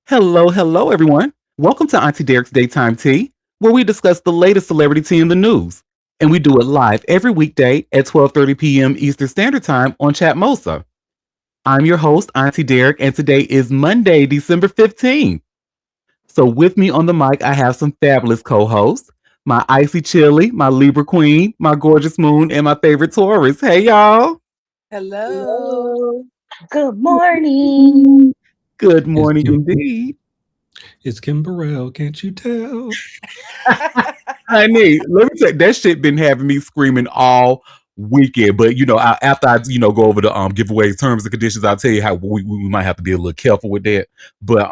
Hello, hello, everyone. Welcome to Auntie Derek's Daytime Tea, where we discuss the latest celebrity tea in the news. And we do it live every weekday at 12:30 p.m. Eastern Standard Time on Chatmosa. I'm your host, Auntie Derek, and today is Monday, December 15th. So with me on the mic, I have some fabulous co-hosts. My icy chili, my Libra queen, my gorgeous moon, and my favorite Taurus. Hey, y'all. Hello. Hello. Good morning. Good It's morning Kim. indeed. It's Kim Burrell. Can't you tell? Honey, let me tell you, that shit been having me screaming all weekend. But after I go over the giveaways, terms and conditions, I'll tell you how we might have to be a little careful with that. But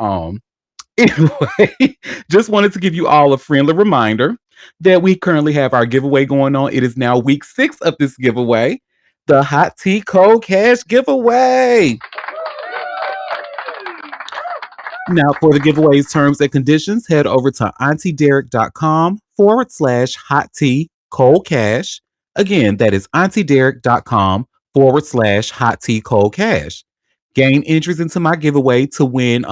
anyway, just wanted to give you all a friendly reminder that we currently have our giveaway going on. It is now week 6 of this giveaway, the Hot Tea Cold Cash giveaway. Now, for the giveaways, terms and conditions, head over to auntiederek.com/hot tea cold cash. Again, that is auntiederek.com/hot tea cold cash. Gain entries into my giveaway to win,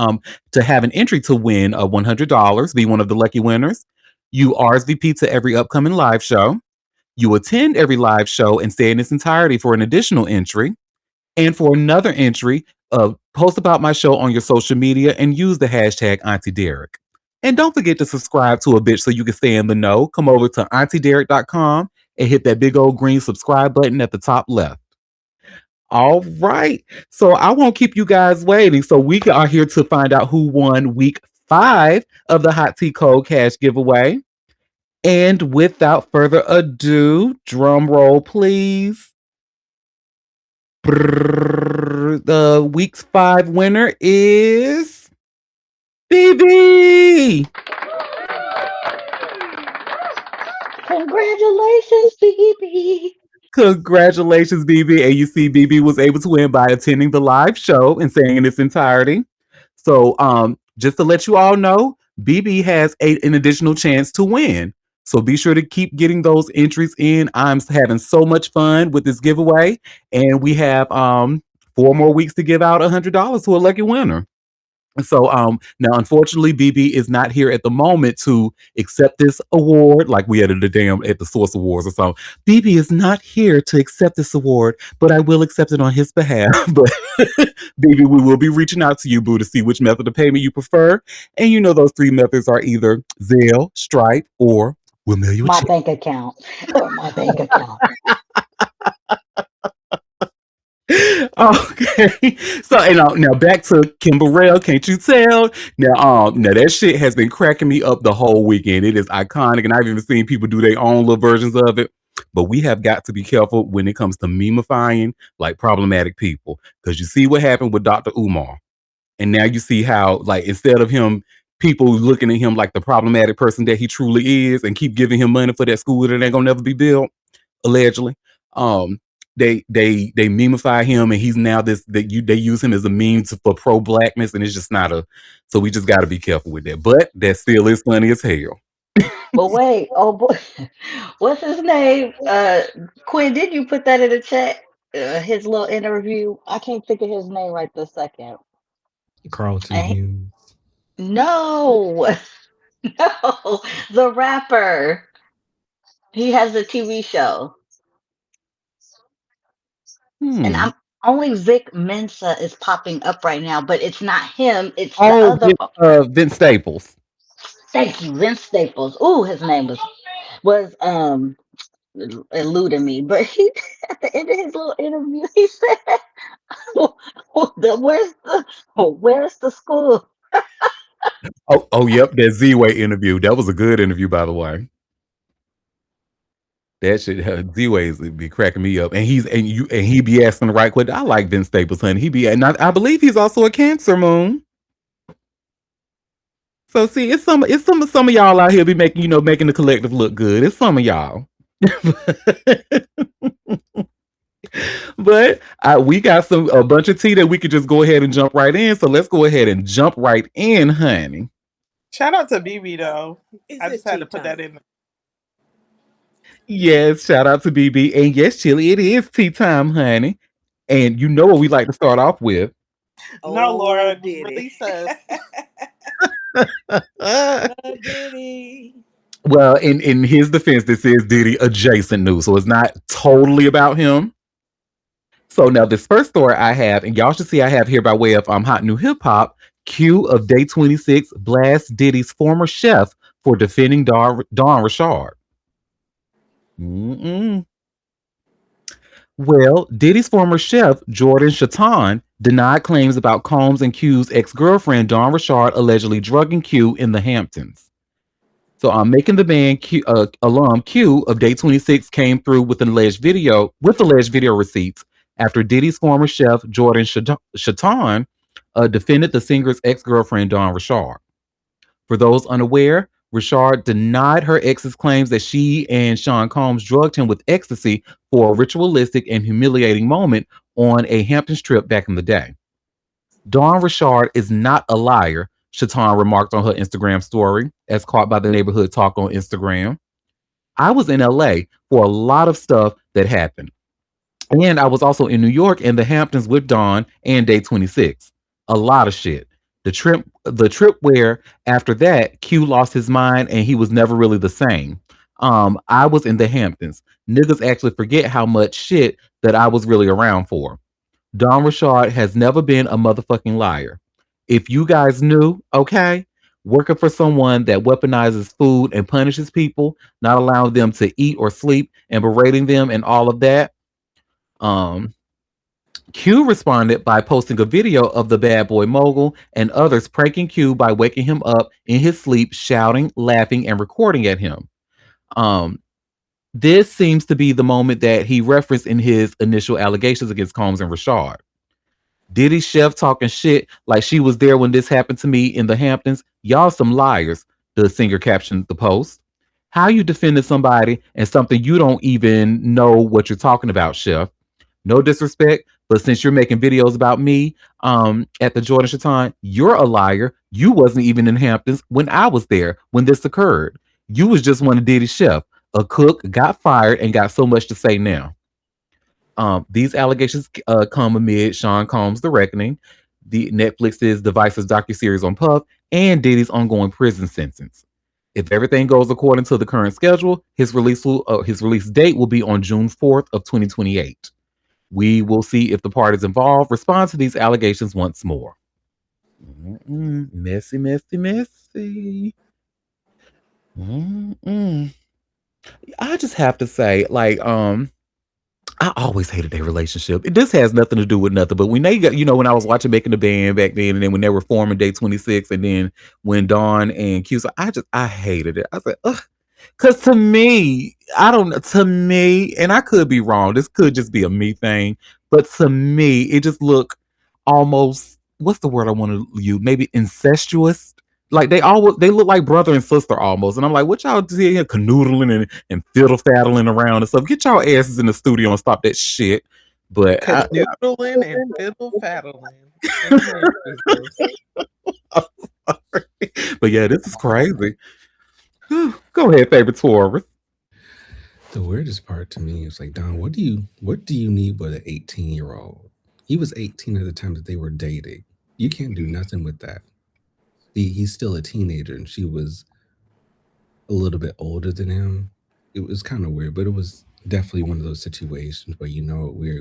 to have an entry to win $100, be one of the lucky winners. You RSVP to every upcoming live show. You attend every live show and stay in its entirety for an additional entry. And for another entry, post about my show on your social media and use the hashtag Auntie Derek. And don't forget to subscribe to a bitch so you can stay in the know. Come over to auntiederek.com and hit that big old green subscribe button at the top left. All right. So I won't keep you guys waiting. So we are here to find out who won week 5 of the Hot Tea Cold Cash giveaway. And without further ado, drum roll, please. The week's 5 winner is BB. Congratulations, baby. Congratulations, BB. And you see, BB was able to win by attending the live show and saying in its entirety. So, just to let you all know, BB has an additional chance to win. So be sure to keep getting those entries in. I'm having so much fun with this giveaway, and we have 4 more weeks to give out $100 to a lucky winner. So now unfortunately BB is not here at the moment to accept this award like we had at the Source Awards or something. BB is not here to accept this award, but I will accept it on his behalf. But BB, we will be reaching out to you, boo, to see which method of payment you prefer. And you know those 3 methods are either Zelle, Stripe, or we'll mail you a My check. bank account. Or my bank account. Okay, so now back to Kimberell. Can't you tell? Now that shit has been cracking me up the whole weekend. It is iconic, and I've even seen people do their own little versions of it. But we have got to be careful when it comes to memifying like problematic people, because you see what happened with Dr. Umar, and now you see how like instead of him, people looking at him like the problematic person that he truly is, and keep giving him money for that school that ain't gonna never be built, allegedly. Um, they memify him, and he's now they use him as a meme for pro blackness, and it's just not a. So we just got to be careful with that. But that still is funny as hell. But wait, oh boy, what's his name? Quinn, did you put that in the chat? His little interview. I can't think of his name right this second. Carlton Eh, Hughes. no, no, the rapper. He has a TV show, and Hmm. I'm only Vic Mensa is popping up right now, but it's not him. It's the Oh, other. Vince Staples. Thank you, Vince Staples. Ooh, his name was eluding me, but he at the end of his little interview, he said, "Where's the school?" Oh, yep, that Z-Way interview. That was a good interview, by the way. That shit, Z-Ways would be cracking me up, and he be asking the right question. I like Vince Staples, honey. He be, and I believe he's also a Cancer moon. So see, it's some of y'all out here be making the collective look good. It's some of y'all. But we got a bunch of tea that we could just go ahead and jump right in. So let's go ahead and jump right in, honey. Shout out to BB though. Is I it just had tea to put that time? in. Yes, shout out to BB. And yes, Chili, it is tea time, honey. And you know what we like to start off with. No, Oh, Laura, did it? release us. Diddy. Well, in his defense, this is Diddy adjacent news, so it's not totally about him. So now this first story I have, and y'all should see I have here by way of hot new hip hop. Q of Day 26 blasts Diddy's former chef for defending Don Richard. Mm-mm. Well, Diddy's former chef, Jordan Chaton, denied claims about Combs and Q's ex-girlfriend, Dawn Richard, allegedly drugging Q in the Hamptons. So I'm making the band alum Q of Day 26 came through with alleged video receipts after Diddy's former chef, Jordan Chaton, defended the singer's ex-girlfriend, Dawn Richard. For those unaware, Richard denied her ex's claims that she and Sean Combs drugged him with ecstasy for a ritualistic and humiliating moment on a Hamptons trip back in the day. Dawn Richard is not a liar, Chaton remarked on her Instagram story, as caught by the neighborhood talk on Instagram. I was in LA for a lot of stuff that happened. And I was also in New York and the Hamptons with Dawn and Day 26. A lot of shit. The trip where after that Q lost his mind and he was never really the same. I was in the Hamptons. Niggas actually forget how much shit that I was really around for. Don Richard has never been a motherfucking liar. If you guys knew, okay, working for someone that weaponizes food and punishes people, not allowing them to eat or sleep and berating them and all of that. Um, Q responded by posting a video of the bad boy mogul and others pranking Q by waking him up in his sleep, shouting, laughing, and recording at him. Um, this seems to be the moment that he referenced in his initial allegations against Combs and Richard. Diddy chef talking shit like she was there when this happened to me in the Hamptons. Y'all some liars, the singer captioned the post. How you defending somebody and something you don't even know what you're talking about, chef? No disrespect, but since you're making videos about me at the Jordan Chaton, you're a liar. You wasn't even in Hamptons when I was there when this occurred. You was just one of Diddy's chef, a cook, got fired, and got so much to say now. These allegations come amid Sean Combs' The Reckoning, the Netflix's Devices docuseries on Puff, and Diddy's ongoing prison sentence. If everything goes according to the current schedule, his release date will be on June 4th of 2028. We will see if the parties involved respond to these allegations once more. Messy, messy, messy. I just have to say, like, I always hated their relationship. This has nothing to do with nothing. But when they got, when I was watching Making the Band back then, and then when they were forming Day 26, and then when Dawn and Q, so I hated it. I said, ugh. Because to me, I don't know, to me, and I could be wrong. This could just be a me thing. But to me, it just looked almost, what's the word I want to use? Maybe incestuous. Like they look like brother and sister almost. And I'm like, what y'all doing here canoodling and fiddle faddling around and stuff? Get y'all asses in the studio and stop that shit. But Canoodling and fiddle faddling. But yeah, this is crazy. Go ahead, favorite Taurus. The weirdest part to me is like, Don, what do you need with an 18-year-old? He was 18 at the time that they were dating. You can't do nothing with that. He's still a teenager, and she was a little bit older than him. It was kind of weird, but it was definitely one of those situations where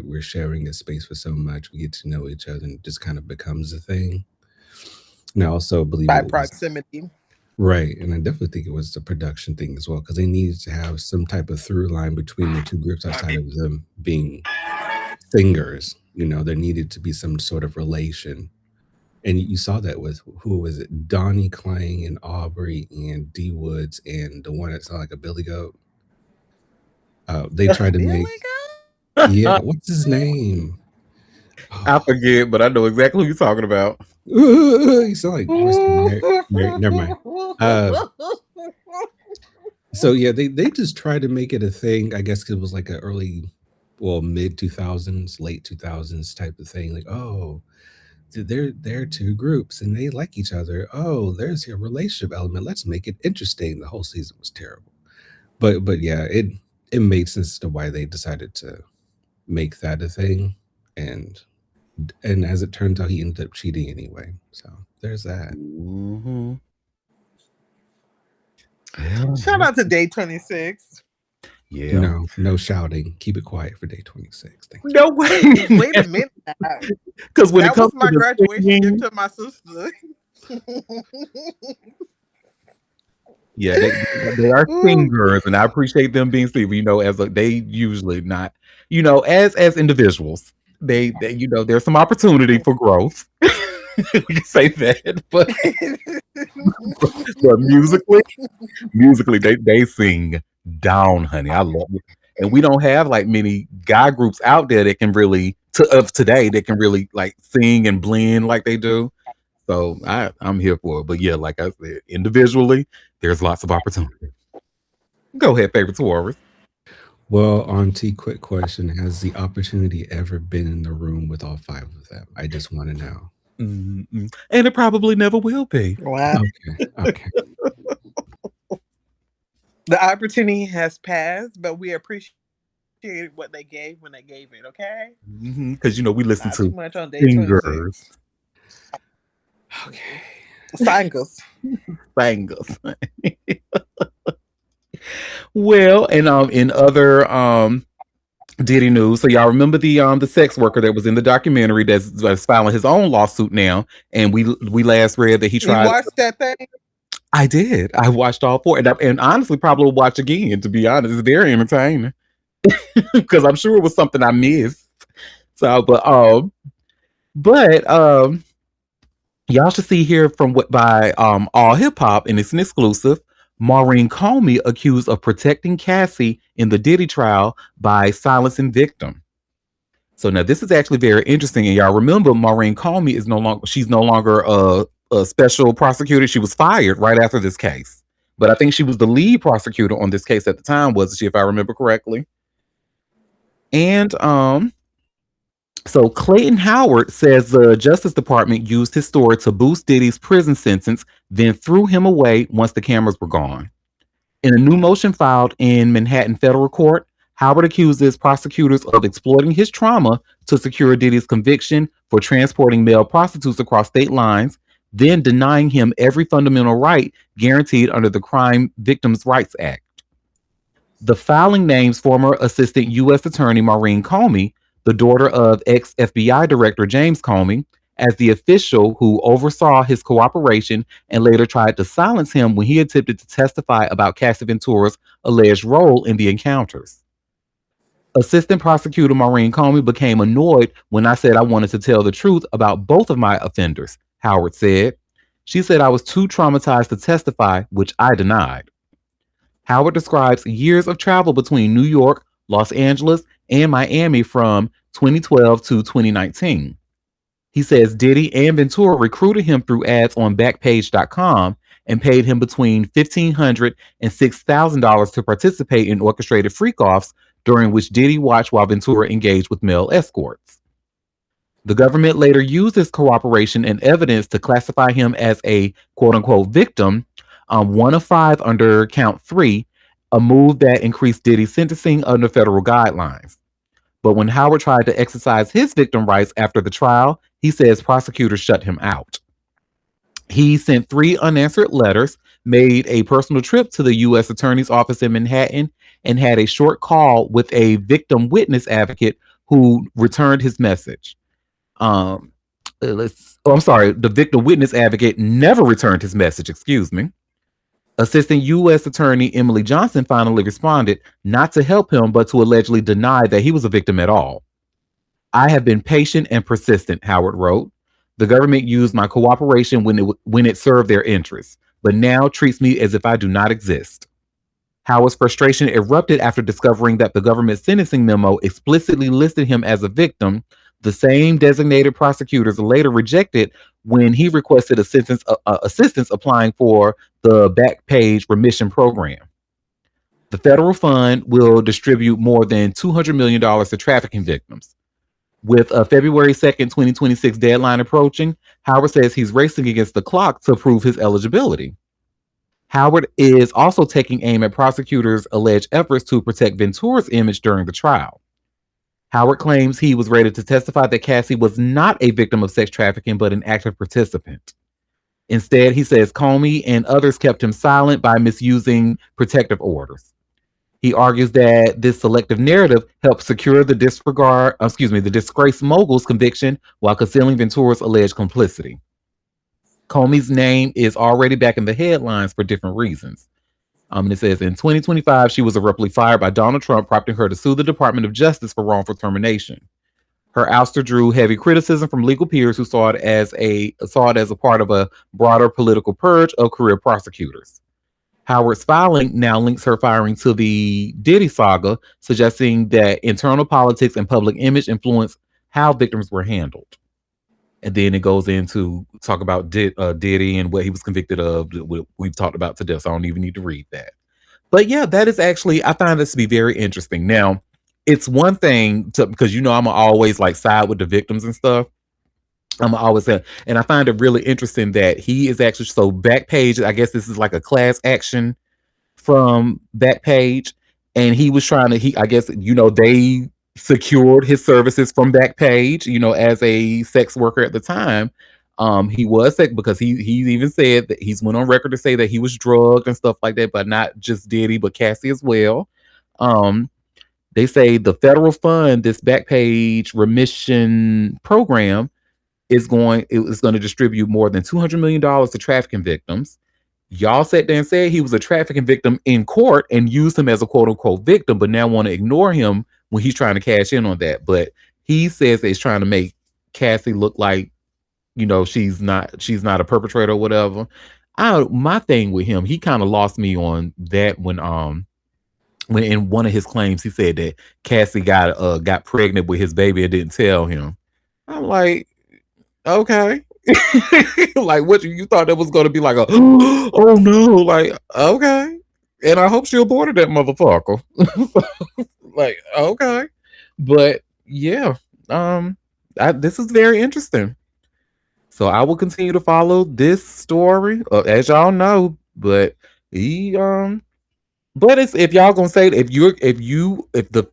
we're sharing a space for so much, we get to know each other, and it just kind of becomes a thing. And I also believe by proximity. Right, and I definitely think it was the production thing as well, because they needed to have some type of through line between the two groups outside of them being singers. There needed to be some sort of relation. And you saw that with, who was it? Donnie Klang and Aubrey and D Woods and the one that sounded like a billy goat. They tried to make, yeah, what's his name? I forget, but I know exactly who you're talking about. You sound like never mind. So yeah, they just tried to make it a thing. I guess it was like a mid 2000s, late 2000s type of thing. Like, oh, they're two groups and they like each other. Oh, there's a relationship element. Let's make it interesting. The whole season was terrible, but yeah, it made sense to why they decided to make that a thing, and as it turns out, he ended up cheating anyway. So there's that. Mm-hmm. Yeah. Shout out to Day 26. Yeah. No shouting. Keep it quiet for day 26. Thank you. No way. Wait a minute. Because when it That comes was to my the graduation singing, gift to my sister. yeah, they are Ooh. singers, and I appreciate them being singers. They usually not, as individuals, they there's some opportunity for growth. We can say that, but musically, they sing down, honey. I love it, and we don't have like many guy groups out there that can really of today that can really like sing and blend like they do. So I'm here for it. But yeah, like I said, individually, there's lots of opportunity. Go ahead, favorite Taurus. Well, Auntie, quick question. Has the opportunity ever been in the room with all five of them? I just want to know. Mm-mm. And it probably never will be. Wow. Okay. The opportunity has passed, but we appreciate what they gave when they gave it, okay? Because we listen Not too to much on day singers, 26. Okay. Singers. bangers. Well, and in other Diddy news, so y'all remember the sex worker that was in the documentary that's filing his own lawsuit now, and we last read that he You tried. watched that thing? I did. I watched all four, and honestly, probably will watch again. To be honest, it's very entertaining because I'm sure it was something I missed. So, but y'all should see here from what by All Hip Hop, and it's an exclusive. Maureen Comey accused of protecting Cassie in the Diddy trial by silencing victim. So now this is actually very interesting, and y'all remember Maureen Comey is she's no longer a special prosecutor. She was fired right after this case, but I think she was the lead prosecutor on this case at the time, wasn't she? If I remember correctly. And so Clayton Howard says the Justice Department used his story to boost Diddy's prison sentence, then threw him away once the cameras were gone. In a new motion filed in Manhattan federal court, Howard accuses prosecutors of exploiting his trauma to secure Diddy's conviction for transporting male prostitutes across state lines, then denying him every fundamental right guaranteed under the Crime Victims' Rights Act. The filing names former Assistant U.S. Attorney Maureen Comey, the daughter of ex-FBI Director James Comey, as the official who oversaw his cooperation and later tried to silence him when he attempted to testify about Cassie Ventura's alleged role in the encounters. Assistant Prosecutor Maureen Comey became annoyed when I said I wanted to tell the truth about both of my offenders, Howard said. She said I was too traumatized to testify, which I denied. Howard describes years of travel between New York, Los Angeles, and Miami from 2012 to 2019. He says Diddy and Ventura recruited him through ads on Backpage.com and paid him between $1,500 and $6,000 to participate in orchestrated freak-offs during which Diddy watched while Ventura engaged with male escorts. The government later used this cooperation and evidence to classify him as a quote-unquote victim, one of five under count 3, a move that increased Diddy's sentencing under federal guidelines. But when Howard tried to exercise his victim rights after the trial, he says prosecutors shut him out. He sent 3 unanswered letters, made a personal trip to the U.S. Attorney's Office in Manhattan, and had a short call with a victim witness advocate who returned his message. I'm sorry, the victim witness advocate never returned his message, excuse me. Assistant U.S. Attorney Emily Johnson finally responded, not to help him, but to allegedly deny that he was a victim at all. I have been patient and persistent, Howard wrote. The government used my cooperation when it served their interests, but now treats me as if I do not exist. Howard's frustration erupted after discovering that the government sentencing memo explicitly listed him as a victim, the same designated prosecutors later rejected when he requested assistance applying for the Backpage remission program. The federal fund will distribute more than $200 million to trafficking victims. With a February 2nd, 2026 deadline approaching, Howard says he's racing against the clock to prove his eligibility. Howard is also taking aim at prosecutors' alleged efforts to protect Ventura's image during the trial. Howard claims he was ready to testify that Cassie was not a victim of sex trafficking, but an active participant. Instead, he says Comey and others kept him silent by misusing protective orders. He argues that this selective narrative helped secure the disgraced mogul's conviction while concealing Ventura's alleged complicity. Comey's name is already back in the headlines for different reasons. And it says in 2025, she was abruptly fired by Donald Trump, prompting her to sue the Department of Justice for wrongful termination. Her ouster drew heavy criticism from legal peers who saw it as a part of a broader political purge of career prosecutors. Howard's filing now links her firing to the Diddy saga, suggesting that internal politics and public image influenced how victims were handled. And then it goes into talk about Diddy and what he was convicted of. We've talked about today, so I don't even need to read that. But yeah, that is actually, I find this to be very interesting. Now, it's one thing to, because I'm always like side with the victims and stuff. I'm always saying, and I find it really interesting that he is actually so Backpage. I guess this is like a class action from Backpage, and he was trying to. I guess they secured his services from Backpage. As a sex worker at the time, he was sick because he even said that he's went on record to say that he was drugged and stuff like that, but not just Diddy, but Cassie as well. They say the federal fund, this Backpage remission program, is going to distribute more than $200 million to trafficking victims. Y'all sat there and said he was a trafficking victim in court and used him as a quote unquote victim, but now want to ignore him when he's trying to cash in on that. But he says that he's trying to make Cassie look like, she's not a perpetrator or whatever. My thing with him, he kind of lost me on that when in one of his claims he said that Cassie got pregnant with his baby and didn't tell him. I'm like, okay. Like, what you thought that was going to be like a oh no, like, okay. And I hope she aborted that motherfucker. Like, okay. But yeah, this is very interesting. So I will continue to follow this story, as y'all know. But if y'all gonna say if the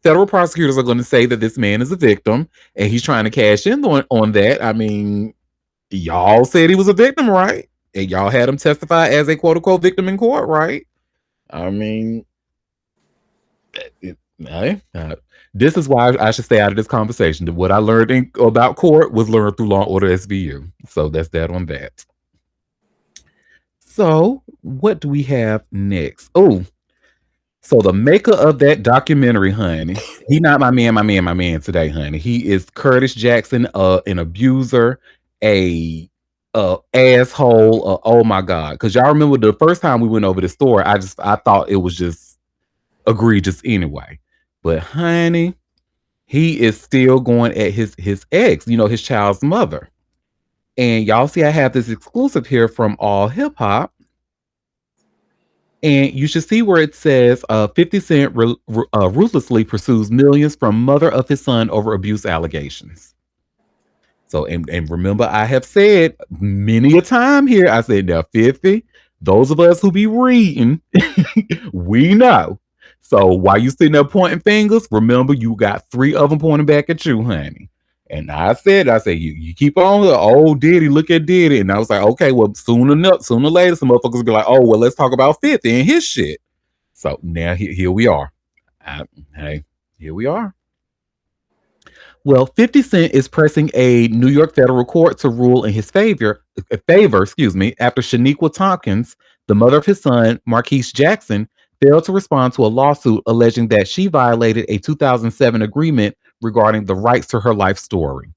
federal prosecutors are going to say that this man is a victim and he's trying to cash in on that, I mean, y'all said he was a victim, right? And y'all had him testify as a quote unquote victim in court, right? I mean, this is why I should stay out of this conversation. What I learned about court was learned through Law and Order SVU. So that's that on that. So what do we have next? Oh, so the maker of that documentary, honey, he not my man today, honey. He is Curtis Jackson, an abuser, a asshole. Oh my God! Because y'all remember the first time we went over the story, I thought it was just egregious anyway. But honey, he is still going at his ex, his child's mother. And y'all see, I have this exclusive here from All Hip Hop. And you should see where it says 50 Cent ruthlessly pursues millions from mother of his son over abuse allegations. So, and remember, I have said many a time here, I said, now 50, those of us who be reading, we know. So while you sitting there pointing fingers, remember you got 3 of them pointing back at you, honey. And I said, you keep on, oh, Diddy, look at Diddy. And I was like, okay, well, sooner or later, some motherfuckers will be like, oh, well, let's talk about 50 and his shit. So now here we are. Hey, here we are. Well, 50 Cent is pressing a New York federal court to rule in his favor, after Shaniqua Tompkins, the mother of his son, Marquise Jackson, failed to respond to a lawsuit alleging that she violated a 2007 agreement regarding the rights to her life story.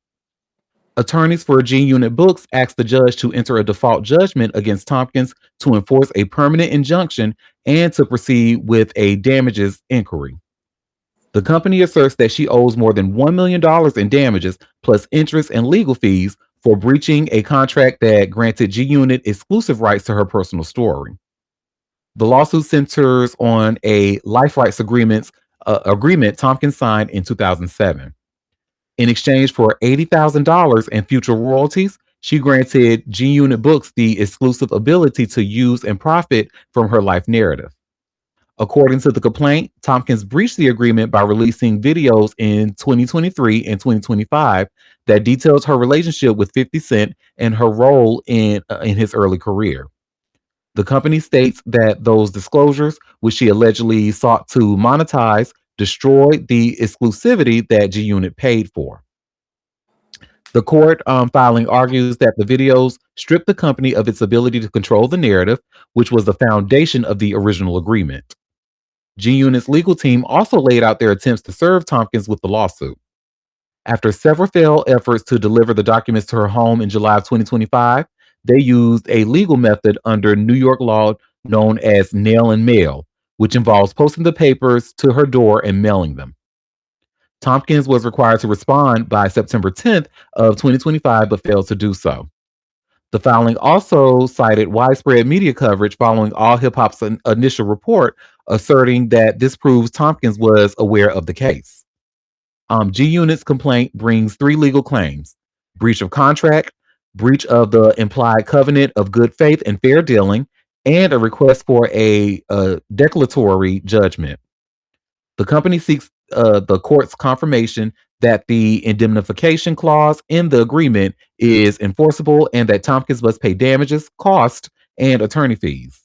Attorneys for G Unit Books asked the judge to enter a default judgment against Tompkins to enforce a permanent injunction and to proceed with a damages inquiry. The company asserts that she owes more than $1 million in damages, plus interest and legal fees for breaching a contract that granted G Unit exclusive rights to her personal story. The lawsuit centers on a life rights agreement Tompkins signed in 2007. In exchange for $80,000 in future royalties, she granted G Unit Books the exclusive ability to use and profit from her life narrative. According to the complaint, Tompkins breached the agreement by releasing videos in 2023 and 2025 that details her relationship with 50 Cent and her role in his early career. The company states that those disclosures, which she allegedly sought to monetize, destroyed the exclusivity that G Unit paid for. The court filing argues that the videos stripped the company of its ability to control the narrative, which was the foundation of the original agreement. G Unit's legal team also laid out their attempts to serve Tompkins with the lawsuit. After several failed efforts to deliver the documents to her home in July of 2025, they used a legal method under New York law known as nail and mail, which involves posting the papers to her door and mailing them. Tompkins was required to respond by September 10th of 2025, but failed to do so. The filing also cited widespread media coverage following All Hip Hop's initial report, asserting that this proves Tompkins was aware of the case. G Unit's complaint brings three legal claims: breach of contract, breach of the implied covenant of good faith and fair dealing, and a request for a declaratory judgment. The company seeks the court's confirmation that the indemnification clause in the agreement is enforceable and that Tompkins must pay damages, costs, and attorney fees.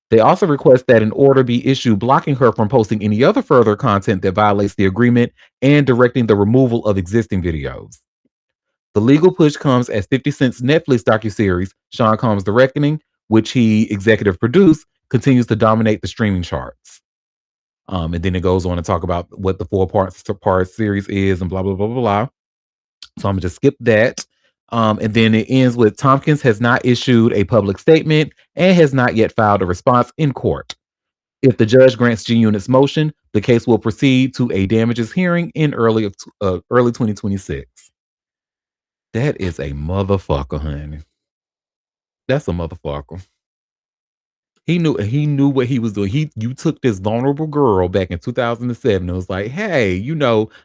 They also request that an order be issued blocking her from posting any other further content that violates the agreement and directing the removal of existing videos. The legal push comes as 50 Cent's Netflix docuseries, Sean Combs' The Reckoning, which he executive produced, continues to dominate the streaming charts. And then it goes on to talk about what the four-part series is and blah, blah, blah, blah, blah. So I'm going to just skip that. And then it ends with Tompkins has not issued a public statement and has not yet filed a response in court. If the judge grants G Unit's motion, the case will proceed to a damages hearing in early 2026. That is a motherfucker, honey. That's a motherfucker. He knew what he was doing. You took this vulnerable girl back in 2007 and was like, hey,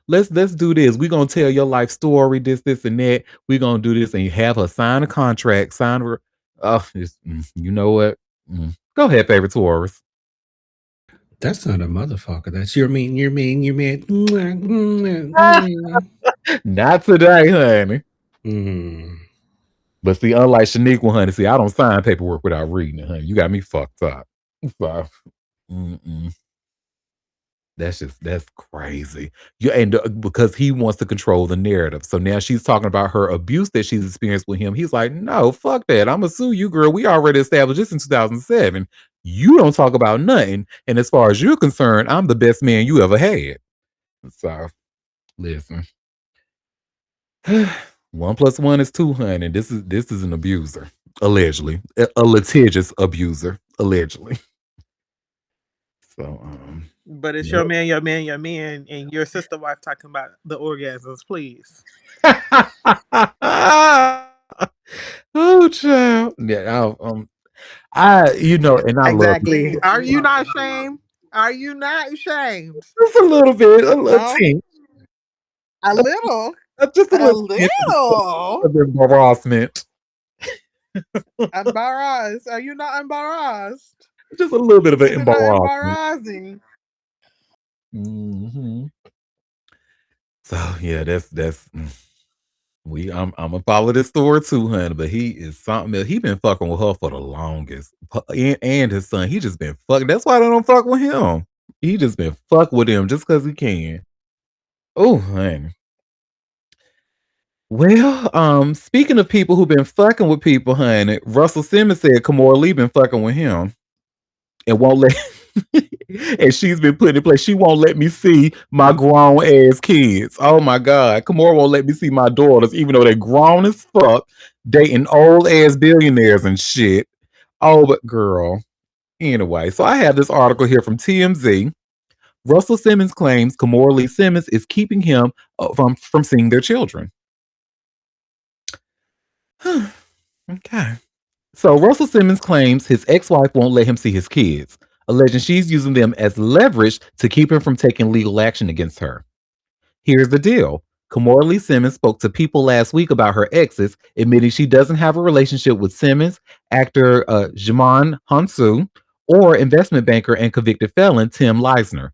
let's do this. We're gonna tell your life story, this, and that. We're gonna do this, and you have her sign a contract, sign her. You know what? Go ahead, favorite Taurus. That's not a motherfucker. That's you're mean. Not today, honey. But see, unlike Shaniqua, honey, see, I don't sign paperwork without reading it, honey. You got me fucked up. So, that's crazy. Yeah, and because he wants to control the narrative. So now she's talking about her abuse that she's experienced with him. He's like, no, fuck that. I'm gonna sue you, girl. We already established this in 2007. You don't talk about nothing. And as far as you're concerned, I'm the best man you ever had. So, listen. 1 + 1 is 2, honey. This is an abuser, allegedly, a litigious abuser, allegedly. So, but it's your man, and your sister wife talking about the orgasms, please. Oh, child. Yeah, and I exactly. love it. Are you not ashamed? Are you not ashamed? Just a little bit, a little tink. A little. Just a little of embarrassment. Embarrassed? Are you not embarrassed? Just a little bit of an embarrassment. Embarrassing. So yeah, that's. I'm gonna follow this story too, honey. But he is something else. He been fucking with her for the longest, and his son. He just been fucking. That's why they don't fuck with him. He just been fuck with him just because he can. Oh, honey. Well, speaking of people who've been fucking with people, honey, Russell Simmons said Kamora Lee been fucking with him and won't let and she's been put in place. She won't let me see my grown ass kids. Oh my God. Kamora won't let me see my daughters, even though they're grown as fuck, dating old ass billionaires and shit. Oh, but girl. Anyway, so I have this article here from TMZ. Russell Simmons claims Kamora Lee Simmons is keeping him from seeing their children. Okay. So Russell Simmons claims his ex-wife won't let him see his kids, alleging she's using them as leverage to keep him from taking legal action against her. Here's the deal. Kamora Lee Simmons spoke to People last week about her exes, admitting she doesn't have a relationship with Simmons, actor Jimon Hansu, or investment banker and convicted felon Tim Leisner.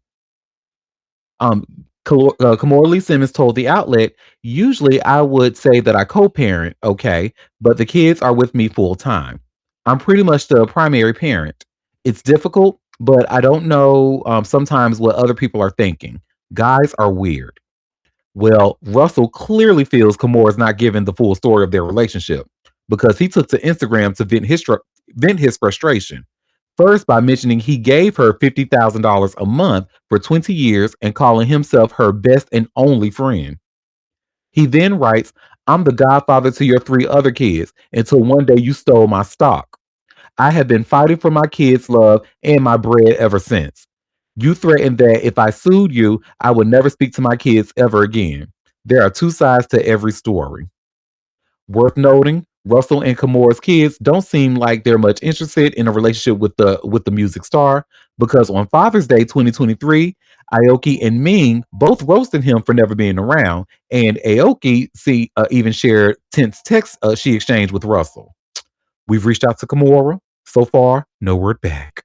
Um, Kamora Lee Simmons told the outlet, "Usually I would say that I co-parent, okay, but the kids are with me full time. I'm pretty much the primary parent. It's difficult, but I don't know sometimes what other people are thinking. Guys are weird." Well, Russell clearly feels Kamora is not giving the full story of their relationship because he took to Instagram to vent his frustration. First, by mentioning he gave her $50,000 a month for 20 years and calling himself her best and only friend. He then writes, "I'm the godfather to your three other kids until one day you stole my stock. I have been fighting for my kids' love and my bread ever since. You threatened that if I sued you, I would never speak to my kids ever again. There are two sides to every story." Worth noting, Russell and Kamora's kids don't seem like they're much interested in a relationship with the music star because on Father's Day 2023, Aoki and Ming both roasted him for never being around, and Aoki even shared tense texts she exchanged with Russell. We've reached out to Kamora. So far, no word back.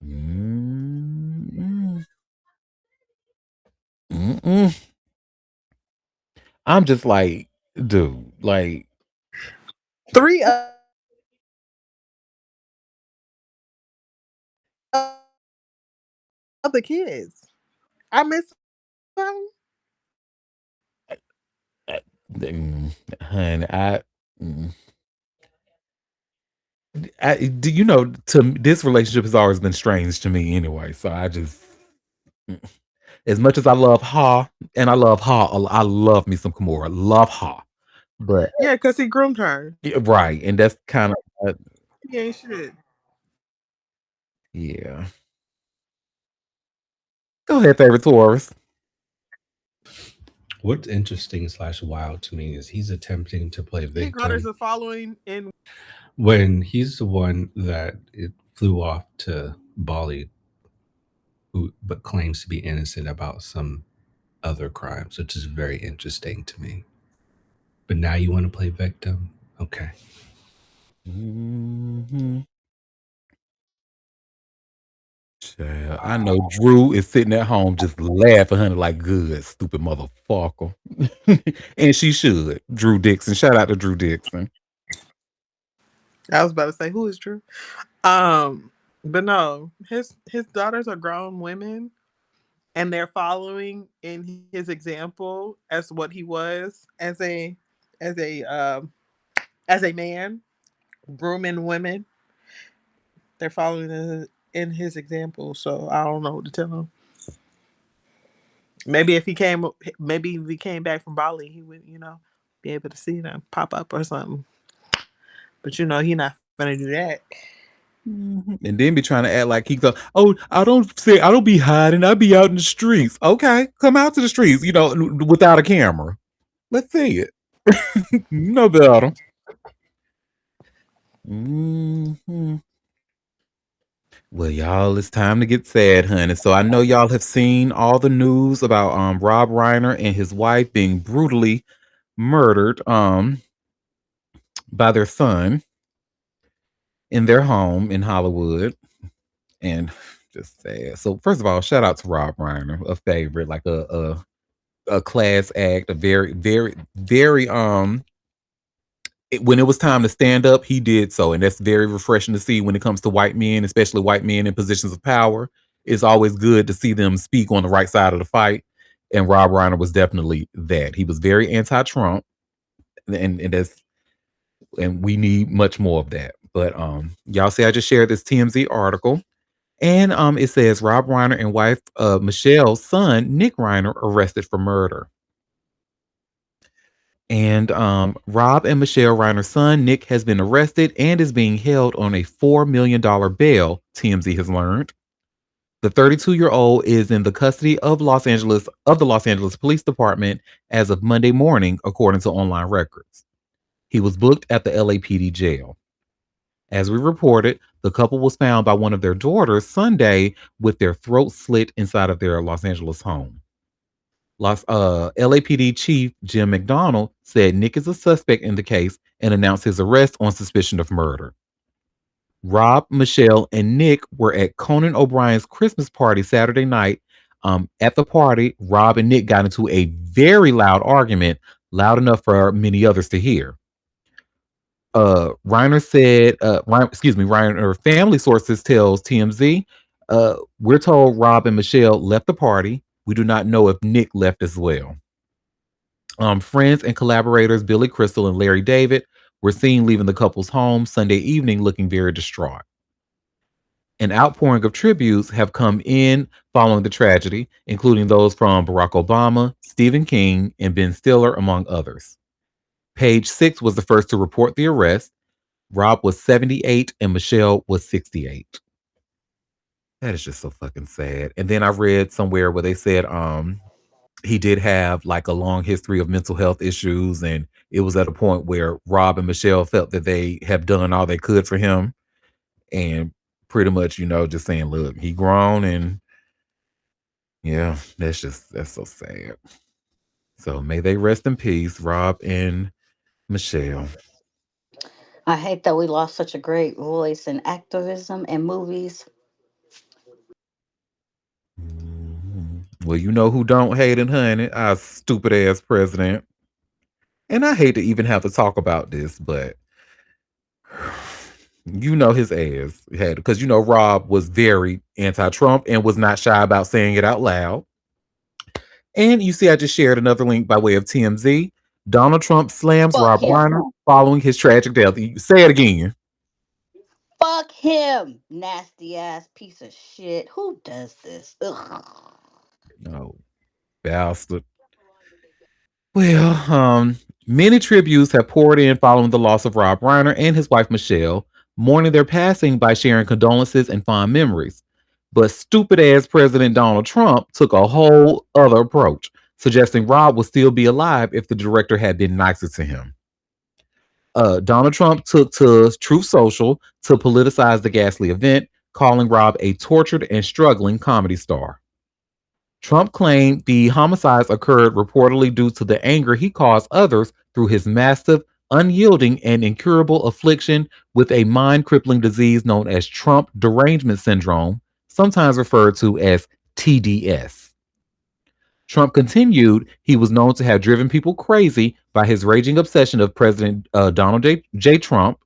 Mm-mm. Mm-mm. I'm just like, dude, like, 3 other kids. I miss them. uh, honey, mm, do you know? This relationship has always been strange to me, anyway. So I just, mm, as much as I love Ha, and I love Ha, I love me some Kimura, love Ha, but Yeah, because he groomed her. yeah, right, and that's kind of He ain't shit. yeah. Go ahead, favorite Taurus. What's interesting slash wild to me is he's attempting to play His daughters victim are following in. when he's the one that it flew off to Bali, who but claims to be innocent about some other crimes, which is very interesting to me. But now you want to play victim? Okay. Mhm. Child, I know Drew is sitting at home just laughing, honey, like good, stupid motherfucker. And she should. Drew Dixon. Shout out to Drew Dixon. I was about to say, who is Drew? But no, his daughters are grown women, and they're following in his example as what he was as a as a man, grooming women. They're following in his example. So I don't know what to tell them. Maybe if he came back from Bali, he would, be able to see them pop up or something. But he not gonna do that. And then be trying to act like he's oh, I don't be hiding, I be out in the streets. Okay, come out to the streets, without a camera. Let's see it. No better. Hmm. Well, y'all, it's time to get sad, honey. So I know y'all have seen all the news about Rob Reiner and his wife being brutally murdered by their son in their home in Hollywood. And just sad. So first of all, shout out to Rob Reiner, a favorite, like a class act, a very, very, very when it was time to stand up, he did so, and that's very refreshing to see when it comes to white men, especially white men in positions of power. It's always good to see them speak on the right side of the fight, and Rob Reiner was definitely that. He was very anti-Trump, and that's and we need much more of that. But y'all see, I just shared this TMZ article, and it says Rob Reiner and wife Michelle's son Nick Reiner arrested for murder. And Rob and Michelle Reiner's son, Nick, has been arrested and is being held on a $4 million bail, TMZ has learned. The 32-year-old is in the custody of the Los Angeles Police Department as of Monday morning, according to online records. He was booked at the LAPD jail. As we reported, the couple was found by one of their daughters Sunday with their throats slit inside of their Los Angeles home. LAPD Chief Jim McDonald said Nick is a suspect in the case and announced his arrest on suspicion of murder. Rob, Michelle, and Nick were at Conan O'Brien's Christmas party Saturday night. At the party, Rob and Nick got into a very loud argument, loud enough for many others to hear. Reiner said, Reiner family sources tells TMZ, we're told Rob and Michelle left the party. We do not know if Nick left as well. Friends and collaborators Billy Crystal and Larry David were seen leaving the couple's home Sunday evening looking very distraught. An outpouring of tributes have come in following the tragedy, including those from Barack Obama, Stephen King, and Ben Stiller, among others. Page Six was the first to report the arrest. Rob was 78 and Michelle was 68. That is just so fucking sad. And then I read somewhere where they said he did have like a long history of mental health issues, and it was at a point where Rob and Michelle felt that they have done all they could for him, and pretty much, just saying, look, he grown, and yeah, that's so sad. So may they rest in peace, Rob and Michelle. I hate that we lost such a great voice in activism and movies. Well, you know who don't hate and honey? Our stupid ass president. And I hate to even have to talk about this, but his ass had, because Rob was very anti-Trump and was not shy about saying it out loud. And you see, I just shared another link by way of TMZ. Donald Trump slams Fuck Rob him. Reiner following his tragic death. Say it again. Fuck him. Nasty ass piece of shit. Who does this? Ugh. No, bastard. Well, many tributes have poured in following the loss of Rob Reiner and his wife Michelle, mourning their passing by sharing condolences and fond memories. But stupid ass President Donald Trump took a whole other approach, suggesting Rob would still be alive if the director had been nicer to him. Donald Trump took to Truth Social to politicize the ghastly event, calling Rob a tortured and struggling comedy star. Trump claimed the homicides occurred reportedly due to the anger he caused others through his massive, unyielding, and incurable affliction with a mind crippling disease known as Trump derangement syndrome, sometimes referred to as TDS. Trump continued, he was known to have driven people crazy by his raging obsession of President Donald J. Trump,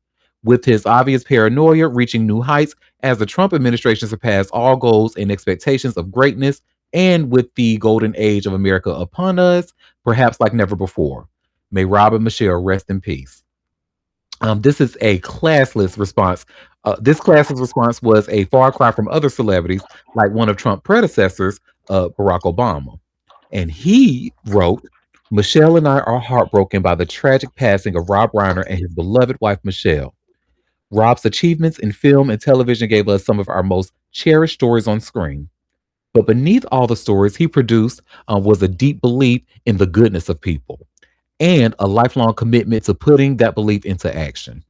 with his obvious paranoia reaching new heights as the Trump administration surpassed all goals and expectations of greatness, and with the golden age of America upon us, perhaps like never before. May Rob and Michelle rest in peace. This is a classless response. This classless response was a far cry from other celebrities, like one of Trump's predecessors, Barack Obama. And he wrote, Michelle and I are heartbroken by the tragic passing of Rob Reiner and his beloved wife, Michelle. Rob's achievements in film and television gave us some of our most cherished stories on screen. But beneath all the stories he produced was a deep belief in the goodness of people and a lifelong commitment to putting that belief into action.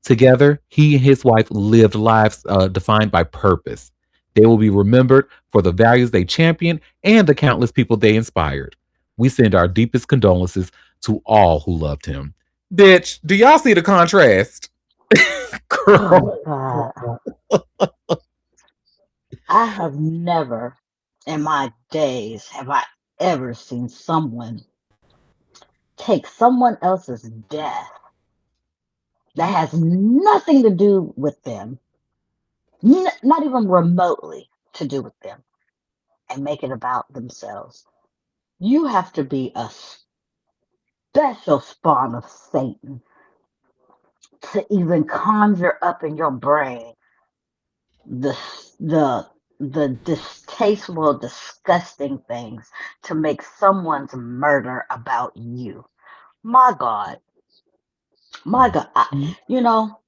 Together, he and his wife lived lives defined by purpose. They will be remembered for the values they championed and the countless people they inspired. We send our deepest condolences to all who loved him. Bitch, do y'all see the contrast? Oh, Girl. God. I have never in my days have I ever seen someone take someone else's death that has nothing to do with them, not even remotely to do with them, and make it about themselves. You have to be a special spawn of Satan to even conjure up in your brain the the the distasteful, disgusting things to make someone's murder about you. My God, my God, you know.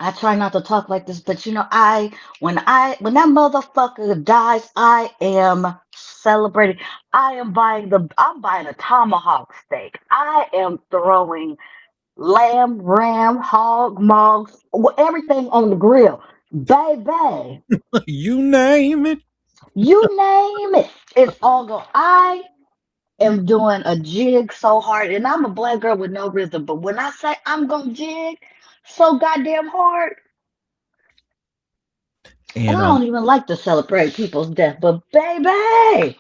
I try not to talk like this, but when that motherfucker dies, I am celebrating. I'm buying a tomahawk steak. I am throwing lamb, ram, hog, mogs, everything on the grill. Baby, You name it. you name it. It's all go. I am doing a jig so hard, and I'm a black girl with no rhythm, but when I say I'm gonna jig so goddamn hard, And And I don't even like to celebrate people's death, but baby,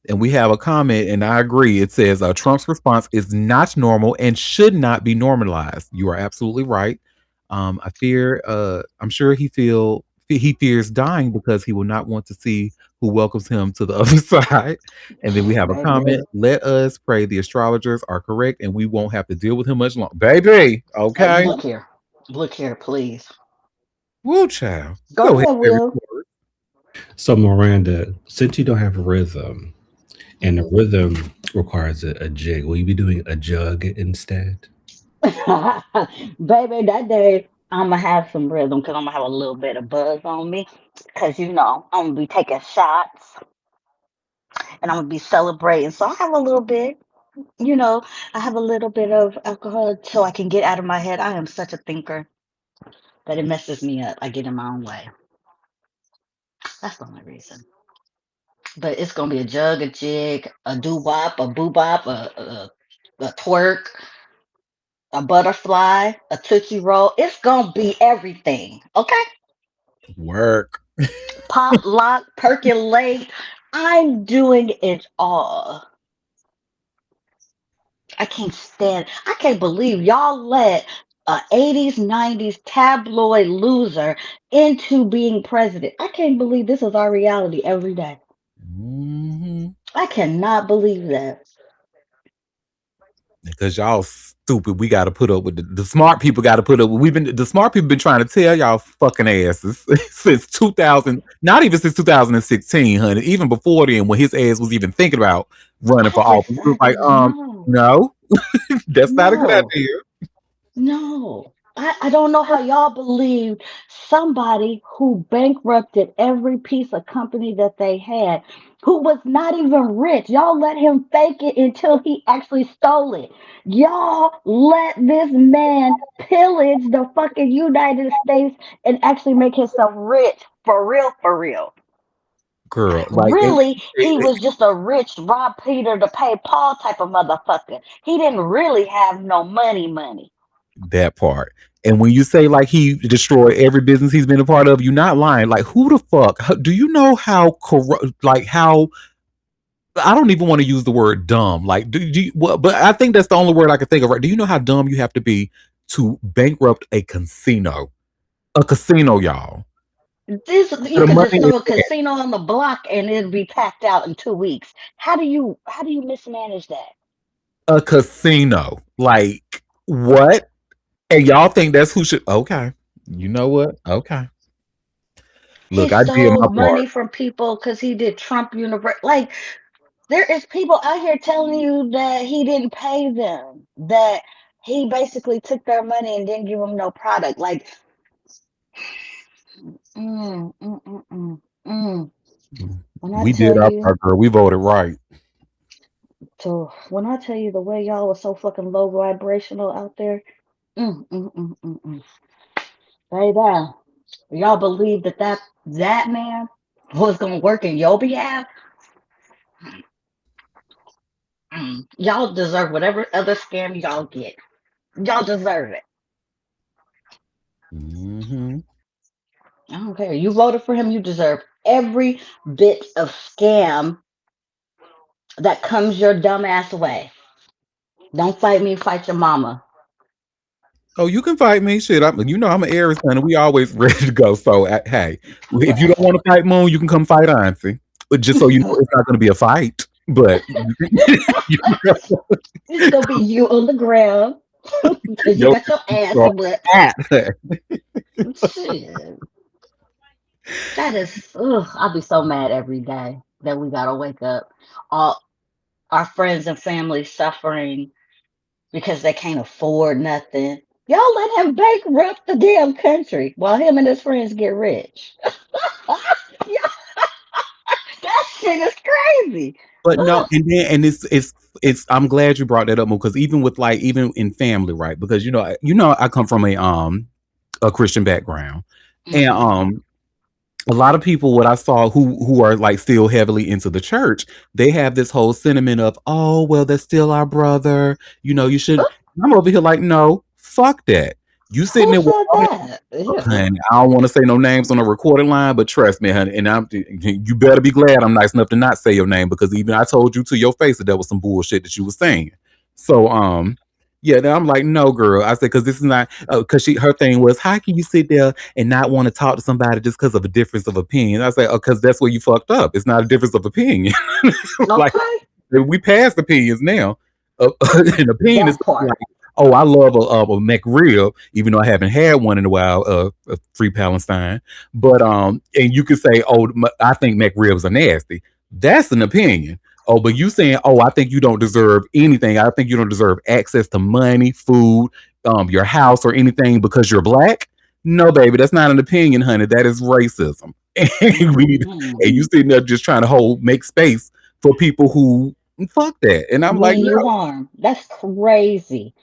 and we have a comment, and I agree. It says Trump's response is not normal and should not be normalized. You are absolutely right. I fear. I'm sure he fears dying because he will not want to see who welcomes him to the other side. And then we have a baby. comment. Let us pray the astrologers are correct, and we won't have to deal with him much longer, baby. Okay. Look here, please. Woo, child. Go Go ahead, ahead, baby. Will. So Miranda, since you don't have rhythm, and the Mhm. rhythm requires a jig, will you be doing a jug instead? Baby, that day I'm gonna have some rhythm because I'm gonna have a little bit of buzz on me. Because I'm gonna be taking shots and I'm gonna be celebrating. So I have a little bit, you know, I have a little bit of alcohol so I can get out of my head. I am such a thinker that it messes me up. I get in my own way. That's the only reason. But it's gonna be a jug, a jig, a doo wop, a boo bop, a twerk, a butterfly, a tootsie roll. It's gonna be everything. Okay? Work. Pop, lock, percolate. I'm doing it all. I can't believe y'all let a 80s, 90s tabloid loser into being president. I can't believe this is our reality every day. Mhm. I cannot believe that. Because y'all stupid. We got to put up with the smart people. Got to put up. The smart people been trying to tell y'all fucking asses since 2000. Not even since 2016, honey. Even before then, when his ass was even thinking about running for I office, just, we was I like, just, no, no, that's not a good no. idea. No, I don't know how y'all believe somebody who bankrupted every piece of company that they had, who was not even rich. Y'all let him fake it until he actually stole it. Y'all let this man pillage the fucking United States and actually make himself rich for real, for real. Girl, like Really, he was just a rich Rob Peter to pay Paul type of motherfucker. He didn't really have no money. that part. And when you say like he destroyed every business he's been a part of, you're not lying. Like who the fuck? Do you know how corrupt? Like how I don't even want to use the word dumb. Like, do you, well, but I think that's the only word I can think of. Right? Do you know how dumb you have to be to bankrupt a casino? A casino, y'all. This you The could money just is throw a casino on the block and it'd be packed out in 2 weeks. How do you mismanage that? a casino. Like what? And y'all think that's who should? Okay, you know what? Okay, He look, I did stole my part. money from people because he did Trump University. Like there is people out here telling you that he didn't pay them, that he basically took their money and didn't give them no product. Like, mm, mm, mm, mm, mm. When I We did tell our you, part, girl. We voted right. when I tell you the way y'all was so fucking low vibrational out there, mm. Baby, y'all believe that man was gonna work in your behalf? Y'all deserve whatever other scam y'all get. Y'all deserve it. Hmm. I don't care. You voted for him. You deserve every bit of scam that comes your dumb ass way. Don't fight me. Fight your mama. Oh, you can fight me. Shit, I'm an Aries son, and we always ready to go. So, hey, if you don't want to fight Moon, you can come fight Auntie. But just so you know, it's not going to be a fight. But you know, It's gonna be you on the ground because you your got your ass strong whipped. hat. Shit. That is, ugh, I'll be so mad every day that we gotta wake up. All our friends and family suffering because they can't afford nothing. Y'all let him bankrupt the damn country while him and his friends get rich. Yeah, that shit is crazy. But no, Ugh. and it's. I'm glad you brought that up, because even with like even in family, right? Because I come from a Christian background, and Hmm. a lot of people what I saw who are like still heavily into the church, they have this whole sentiment of, oh well, that's still our brother. You should. I'm over here like, no, fuck that. You sitting Who there with said all that? that, Yeah. honey. I don't want to say no names on a recorded line, but trust me, honey. And you better be glad I'm nice enough to not say your name because even I told you to your face that was some bullshit that you was saying. So yeah, then I'm like, no, girl. I said because this is not because her thing was how can you sit there and not want to talk to somebody just because of a difference of opinion? I say, oh, because that's where you fucked up. It's not a difference of opinion. Like Okay. we passed opinions now. An opinion is That part. like, oh, I love a McRib, even though I haven't had one in a while. Free Palestine, but and you could say, oh, I think McRibs are nasty. That's an opinion. Oh, but you saying, oh, I think you don't deserve anything. I think you don't deserve access to money, food, your house, or anything because you're black. No, baby, that's not an opinion, honey. That is racism. And we need, Hmm. and you sitting there just trying to make space for people who fuck that. And I'm like, Mean you no, harm. That's crazy.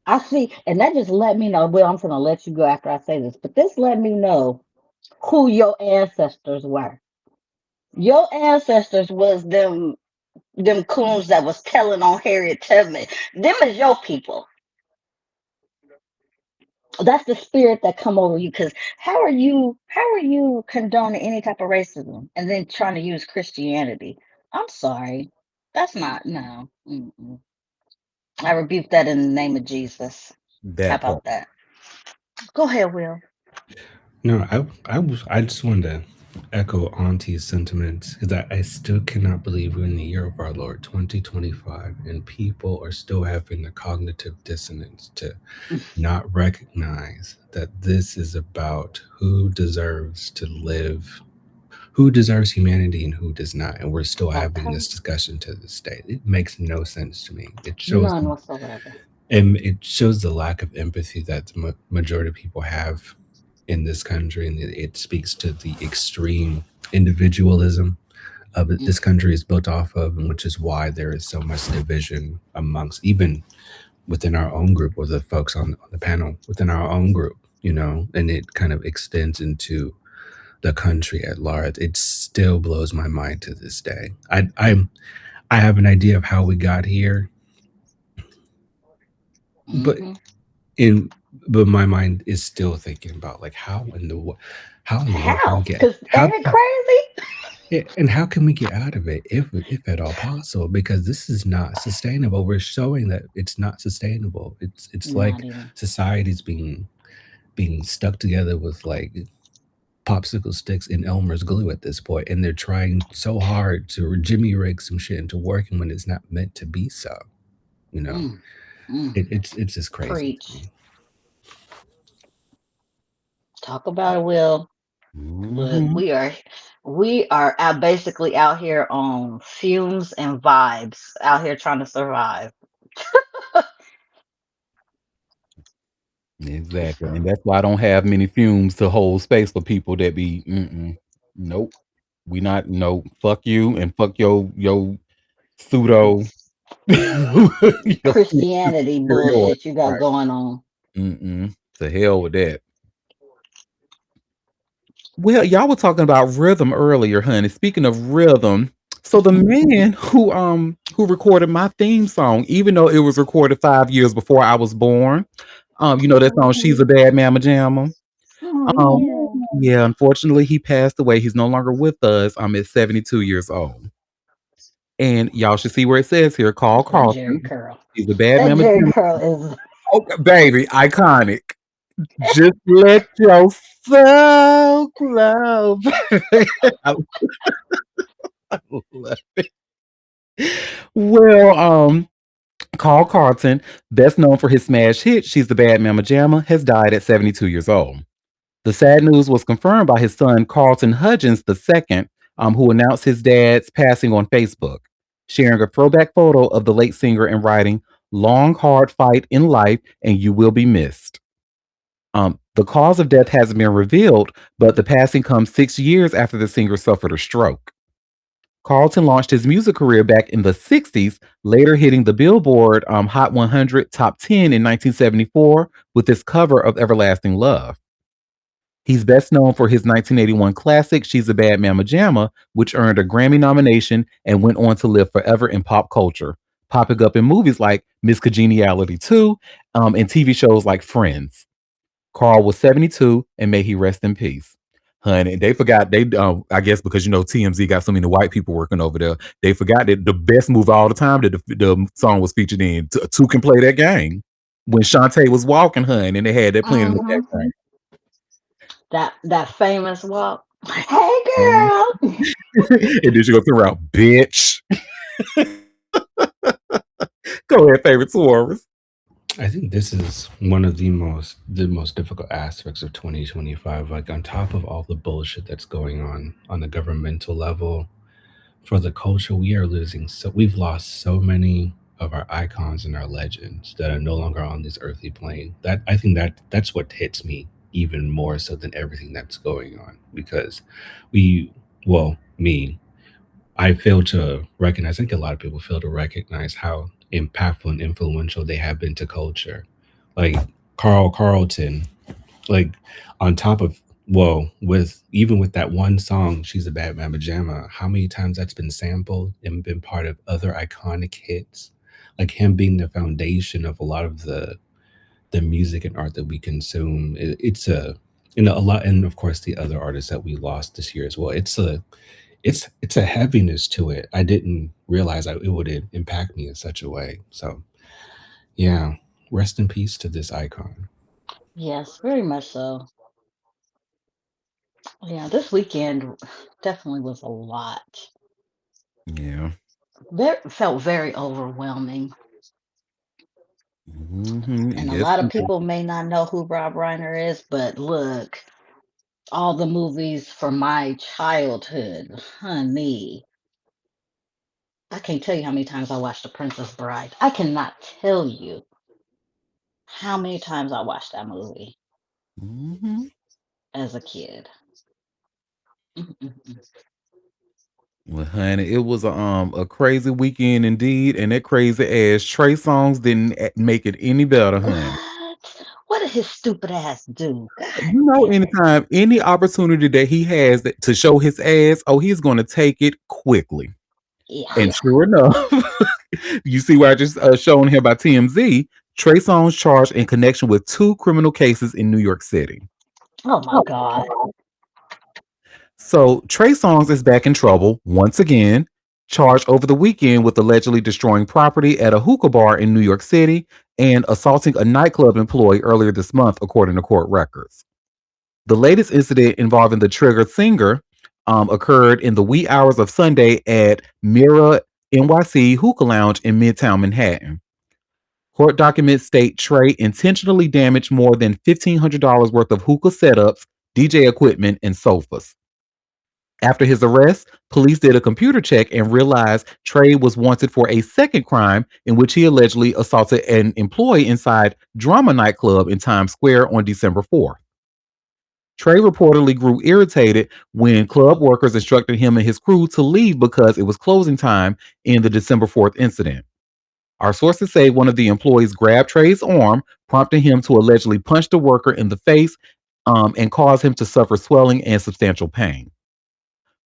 I see, and that just let me know. Well, I'm gonna let you go after I say this, but this let me know who your ancestors were. Your ancestors was them coons that was telling on Harriet Tubman. Them is your people. That's the spirit that come over you. Because how are you condoning any type of racism and then trying to use Christianity? I'm sorry, that's not no. Mm-mm. I rebuke that in the name of Jesus. How that part. about that? Go ahead, Will. No, I just wanted to echo Auntie's sentiments because I still cannot believe we're in the year of our Lord 2025 and people are still having the cognitive dissonance to not recognize that this is about who deserves to live, who deserves humanity and who does not, and we're still having Okay, this discussion to this day. It makes no sense to me. It shows none whatsoever. and it shows the lack of empathy that the majority of people have in this country, and it speaks to the extreme individualism of Mm, this country is built off of, and which is why there is so much division amongst even within our own group or the folks on the panel within our own group, and it kind of extends into the country at large. It still blows my mind to this day. I have an idea of how we got here, but mhm. in but my mind is still thinking about like how in the world can we How? get Because how ain't it crazy? yeah, and how can we get out of it if at all possible? Because this is not sustainable. We're showing that it's not sustainable. It's Not like even. society's being stuck together with like popsicle sticks and Elmer's glue at this point, and they're trying so hard to jimmy rig some shit into working when it's not meant to be so. You know, Mm, mm. it's just crazy to Preach. me. Talk about it, Will. Look, Mhm. we are out basically out here on fumes and vibes, out here trying to survive. Exactly. And that's why I don't have many fumes to hold space for people that be, nope. We not, no, fuck you and fuck your pseudo, your pseudo Christianity superiority. bullshit you got Right. going on. To hell with that. Well, y'all were talking about rhythm earlier, honey. Speaking of rhythm, so the man who recorded my theme song, even though it was recorded 5 years before I was born, that song "She's a Bad Mama Jamma." Oh Um, yeah. yeah, unfortunately, he passed away. He's no longer with us. I'm at 72 years old, and y'all should see where it says here. Call That Jerry Carlton. curl. He's a bad That mama Jerry Jamma. curl is Oh, baby, iconic. Just let your soul glow. I love it. Well, Carl Carlton, best known for his smash hit "She's the Bad Mama Jamma," has died at 72 years old. The sad news was confirmed by his son Carlton Hudgens II, who announced his dad's passing on Facebook, sharing a throwback photo of the late singer and writing, "Long hard fight in life, and you will be missed." The cause of death hasn't been revealed, but the passing comes 6 years after the singer suffered a stroke. Carlton launched his music career back in the 60s, later hitting the Billboard Hot 100 Top 10 in 1974 with his cover of Everlasting Love. He's best known for his 1981 classic, She's a Bad Mama Jamma, which earned a Grammy nomination and went on to live forever in pop culture, popping up in movies like Miss Congeniality 2 and TV shows like Friends. Carl was 72, and may he rest in peace. Honey, they forgot I guess because TMZ got so many white people working over there, they forgot that the best move of all the time that the song was featured in. Two can play that game when Shantae was walking, honey, and they had that playing in the Hmm. background. That famous walk. Hey, Mhm. girl. And then she goes around, bitch. Go ahead, favorite Taurus. I think this is one of the most difficult aspects of 2025. Like on top of all the bullshit that's going on the governmental level, for the culture, we've lost so many of our icons and our legends that are no longer on this earthly plane. That I think that's what hits me even more so than everything that's going on, because we well, me, I fail to recognize, I think a lot of people fail to recognize how impactful and influential they have been to culture. Like Carl Carlton, like on top of, with that one song, She's a Bad Mama Jamma, how many times that's been sampled and been part of other iconic hits. Like him being the foundation of a lot of the music and art that we consume. It's a lot, and of course the other artists that we lost this year as well. It's a heaviness to it. I didn't realize it would impact me in such a way. So yeah, rest in peace to this icon. Yes, very much so. Yeah, this weekend definitely was a lot. Yeah. Felt very overwhelming. And a Yes. lot of people may not know who Rob Reiner is, but look, all the movies from my childhood, honey. I can't tell you how many times I watched The Princess Bride. I cannot tell you how many times I watched that movie Mhm. as a kid. Mm-mm-mm. Well, honey, it was a crazy weekend indeed, and that crazy ass Trey songs didn't make it any better, honey. What? What did his stupid ass do? God damn it. Anytime, any opportunity that he has to show his ass, oh, he's going to take it quickly. Yeah. And sure enough, you see where I just shown here by TMZ, Trey Songz charged in connection with two criminal cases in New York City. Oh my God. So Trey Songz is back in trouble once again, charged over the weekend with allegedly destroying property at a hookah bar in New York City and assaulting a nightclub employee earlier this month, according to court records. The latest incident involving the triggered singer occurred in the wee hours of Sunday at Mira NYC Hookah Lounge in Midtown Manhattan. Court documents state Trey intentionally damaged more than $1,500 worth of hookah setups, DJ equipment, and sofas. After his arrest, police did a computer check and realized Trey was wanted for a second crime in which he allegedly assaulted an employee inside Drama nightclub in Times Square on December 4th. Trey reportedly grew irritated when club workers instructed him and his crew to leave because it was closing time in the December 4th incident. Our sources say one of the employees grabbed Trey's arm, prompting him to allegedly punch the worker in the face and cause him to suffer swelling and substantial pain.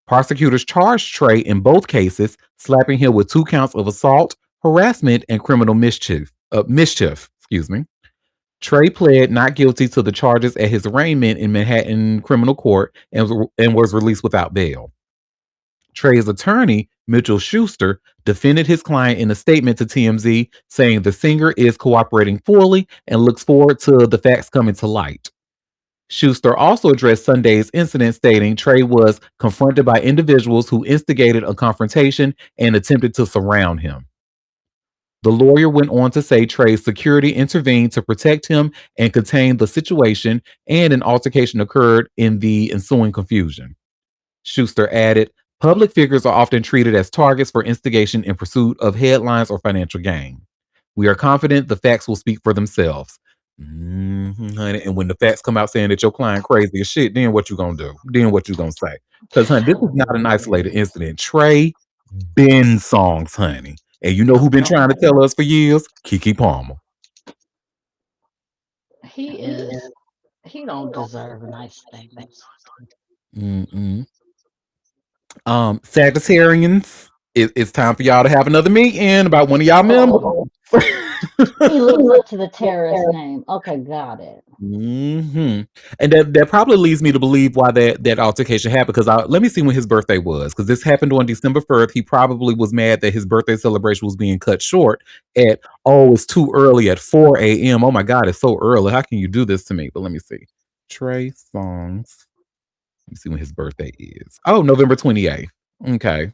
Prosecutors charged Trey in both cases, slapping him with 2 counts of assault, harassment, and criminal mischief. Excuse me. Trey pled not guilty to the charges at his arraignment in Manhattan criminal court and was released without bail. Trey's attorney, Mitchell Schuster, defended his client in a statement to TMZ, saying the singer is cooperating fully and looks forward to the facts coming to light. Schuster also addressed Sunday's incident, stating Trey was confronted by individuals who instigated a confrontation and attempted to surround him. The lawyer went on to say Trey's security intervened to protect him and contain the situation, and an altercation occurred in the ensuing confusion. Schuster added, public figures are often treated as targets for instigation in pursuit of headlines or financial gain. We are confident the facts will speak for themselves. Honey. And when the facts come out saying that your client crazy as shit, then what you gonna do? Then what you gonna say? Because honey, this is not an isolated incident. Trey been songs, honey. And you know who been trying to Okay. tell us for years? Kiki Palmer. He is. He don't deserve nice things. Mm-mm. Sagittarians, it's time for y'all to have another meeting about one of y'all members. Oh, He lives up to the terrorist name. Okay, got it. Hmm. And that probably leads me to believe why that altercation happened. Because let me see when his birthday was. Because this happened on December 1st. He probably was mad that his birthday celebration was being cut short at it's too early at 4 a.m. Oh my God, it's so early. How can you do this to me? But let me see. Trey Songs. Let me see when his birthday is. Oh, November 28th. Okay.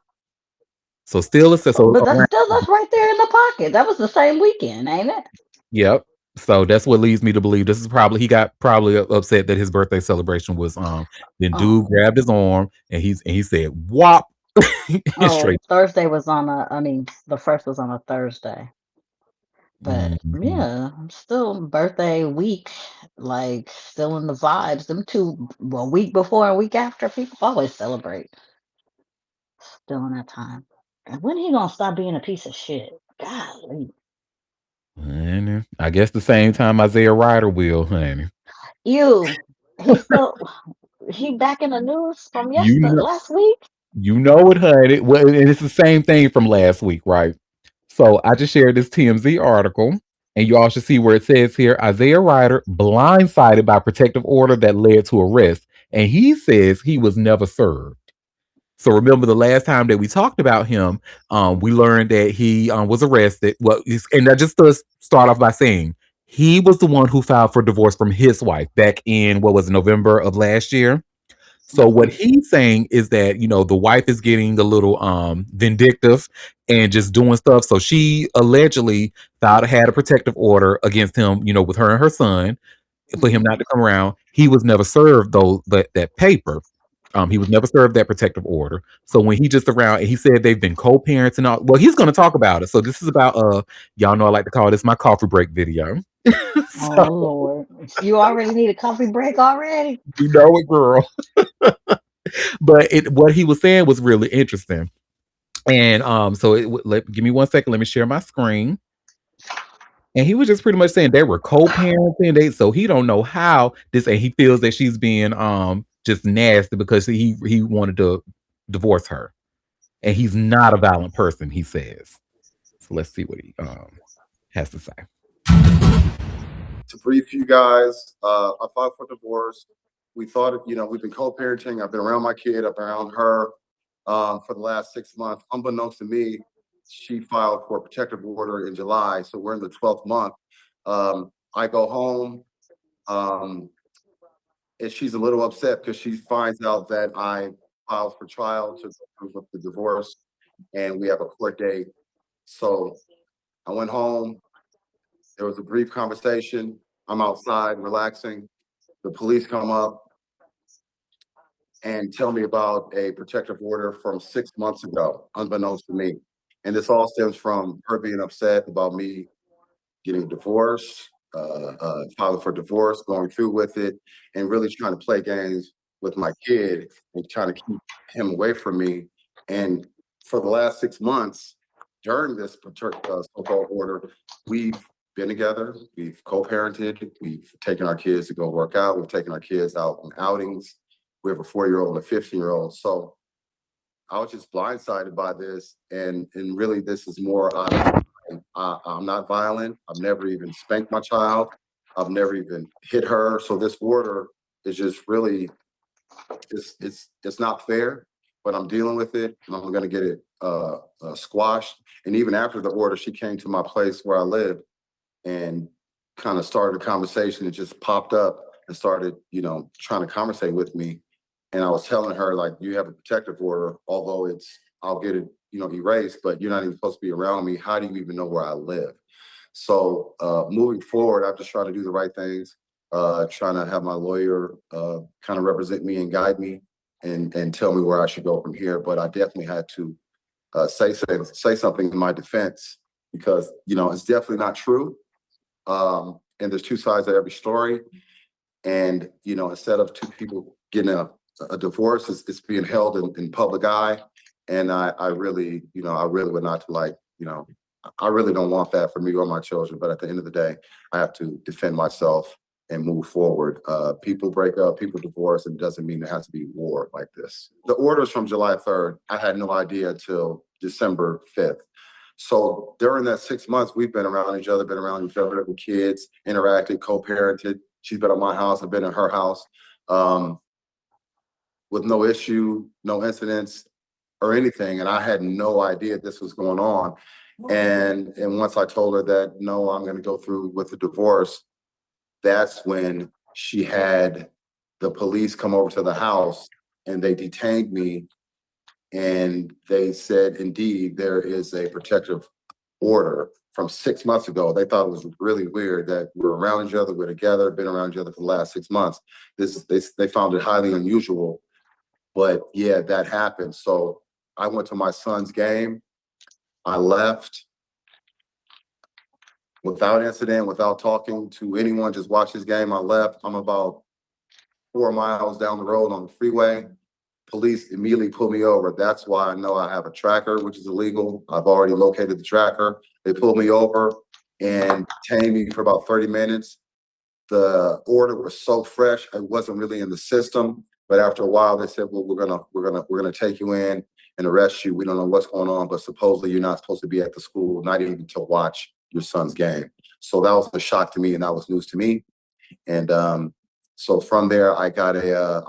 So still so But that's around. still that's right there in the pocket. That was the same weekend, ain't it? Yep. So that's what leads me to believe this is probably he got probably upset that his birthday celebration was then dude Oh, grabbed his arm and he said whop oh, straight. Thursday was on a. I mean, the first was on a Thursday. But Mhm. yeah, I'm still birthday week, like still in the vibes. Them two, well, week before and week after, people always celebrate. Still in that time. And when he gonna stop being a piece of shit? Golly. Honey, I guess the same time Isaiah Ryder will, honey. You, he still he back in the news from You yesterday know, last week. you know it, honey. Well, and it's the same thing from last week, right? So I just shared this TMZ article, and you all should see where it says here Isaiah Ryder blindsided by protective order that led to arrest. And he says he was never served. So remember the last time that we talked about him, we learned that he was arrested. Well, and that just does start off by saying he was the one who filed for divorce from his wife back in what was it, November of last year. So what Hmm. he's saying is that the wife is getting a little vindictive and just doing stuff. So she allegedly had a protective order against him, with her and her son for him Hmm. not to come around. He was never served that paper. He was never served that protective order. So when he just around and he said they've been co-parents and all, well, he's going to talk about it. So this is about y'all know I like to call this my coffee break video. So Oh Lord, you already need a coffee break already. you know it, girl. But what he was saying was really interesting. And so give me 1 second. Let me share my screen. And he was just pretty much saying they were co-parenting. So he don't know how this, and he feels that she's being just nasty because he wanted to divorce her, and he's not a violent person. He says. So let's see what he has to say. To brief you guys, I filed for divorce. We thought, we've been co-parenting. I've been around my kid. I've been around her for the last 6 months. Unbeknownst to me, she filed for a protective order in July. So we're in the 12th month. I go home, and she's a little upset because she finds out that I filed for trial to prove up the divorce, and we have a court date. So I went home. There was a brief conversation. I'm outside relaxing. The police come up and tell me about a protective order from 6 months ago, unbeknownst to me. And this all stems from her being upset about me getting divorced, filing for divorce, going through with it, and really trying to play games with my kid and trying to keep him away from me. And for the last 6 months, during this so-called order, we've been together, we've co-parented, we've taken our kids to go work out, we've taken our kids out on outings. We have a 4-year-old and a 15-year-old. So I was just blindsided by this, and really, this is more out of I'm not violent. I've never even spanked my child. I've never even hit her. So this order is just really it's not fair. But I'm dealing with it, and I'm going to get it squashed. And even after the order, she came to my place where I live and kind of started a conversation. It just popped up and started, trying to conversate with me. And I was telling her, like, you have a protective order, although I'll get it, erased, but you're not even supposed to be around me. How do you even know where I live? So moving forward, I'm just trying to do the right things, trying to have my lawyer kind of represent me and guide me and tell me where I should go from here. But I definitely had to say something in my defense because, it's definitely not true. And there's two sides of every story. And, instead of two people getting a divorce, it's being held in public eye. And I really, I really would not like, I really don't want that for me or my children. But at the end of the day, I have to defend myself and move forward. People break up, people divorce, and it doesn't mean there has to be war like this. The orders from July 3rd, I had no idea until December 5th. So during that 6 months, we've been around each other, with kids, interacted, co-parented. She's been at my house, I've been at her house, with no issue, no incidents or anything. And I had no idea this was going on. And once I told her that, no, I'm going to go through with the divorce, that's when she had the police come over to the house and they detained me. And they said, indeed, there is a protective order from 6 months ago. They thought it was really weird that we're around each other, we're together, been around each other for the last 6 months. They found it highly unusual. But yeah, that happened. So I went to my son's game. I left without incident, without talking to anyone, just watched his game. I left. I'm about 4 miles down the road on the freeway. Police immediately pulled me over. That's why I know I have a tracker, which is illegal. I've already located the tracker. They pulled me over and detained me for about 30 minutes. The order was so fresh, it wasn't really in the system. But after a while, they said, "Well, we're gonna take you in and arrest you. We don't know what's going on, but supposedly you're not supposed to be at the school, not even to watch your son's game." So that was a shock to me, and that was news to me. And so from there, I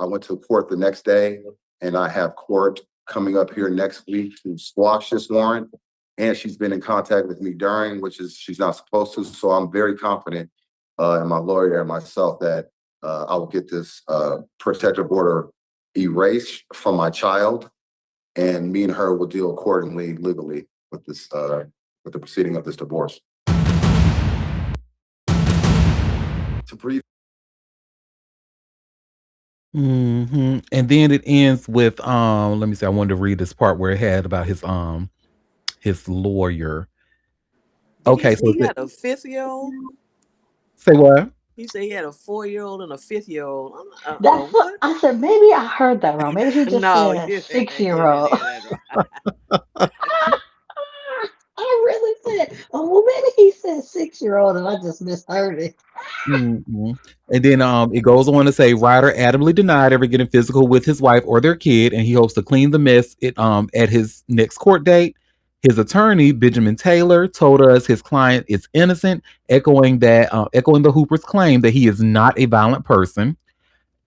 went to court the next day, and I have court coming up here next week to squash this warrant. And she's been in contact with me during, which is she's not supposed to. So I'm very confident in my lawyer and myself that I will get this protective order erased from my child, and me and her will deal accordingly legally with this with the proceeding of this divorce. To brief. And then it ends with let me see, I wanted to read this part where it had about his lawyer. Okay, so he got a 5-year-old. Say what? He said he had a 4-year-old and a 5-year-old. That's what I said. Maybe I heard that wrong. Maybe he just No, said you a didn't 6-year-old. hear that right. I really said, oh, well, maybe he said 6-year-old and I just misheard it. And then it goes on to say Ryder adamantly denied ever getting physical with his wife or their kid, and he hopes to clean the mess at his next court date. His attorney, Benjamin Taylor, told us his client is innocent, echoing the Hooper's claim that he is not a violent person.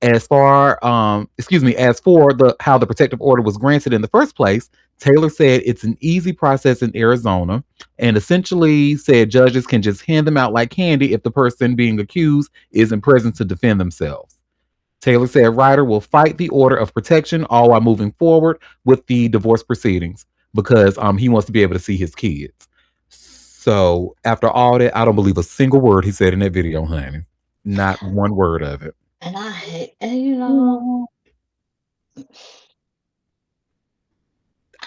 As for the how the protective order was granted in the first place, Taylor said it's an easy process in Arizona, and essentially said judges can just hand them out like candy if the person being accused isn't present to defend themselves. Taylor said Ryder will fight the order of protection all while moving forward with the divorce proceedings because he wants to be able to see his kids. So after all that, I don't believe a single word he said in that video, honey. Not one word of it. And I hate, and you know,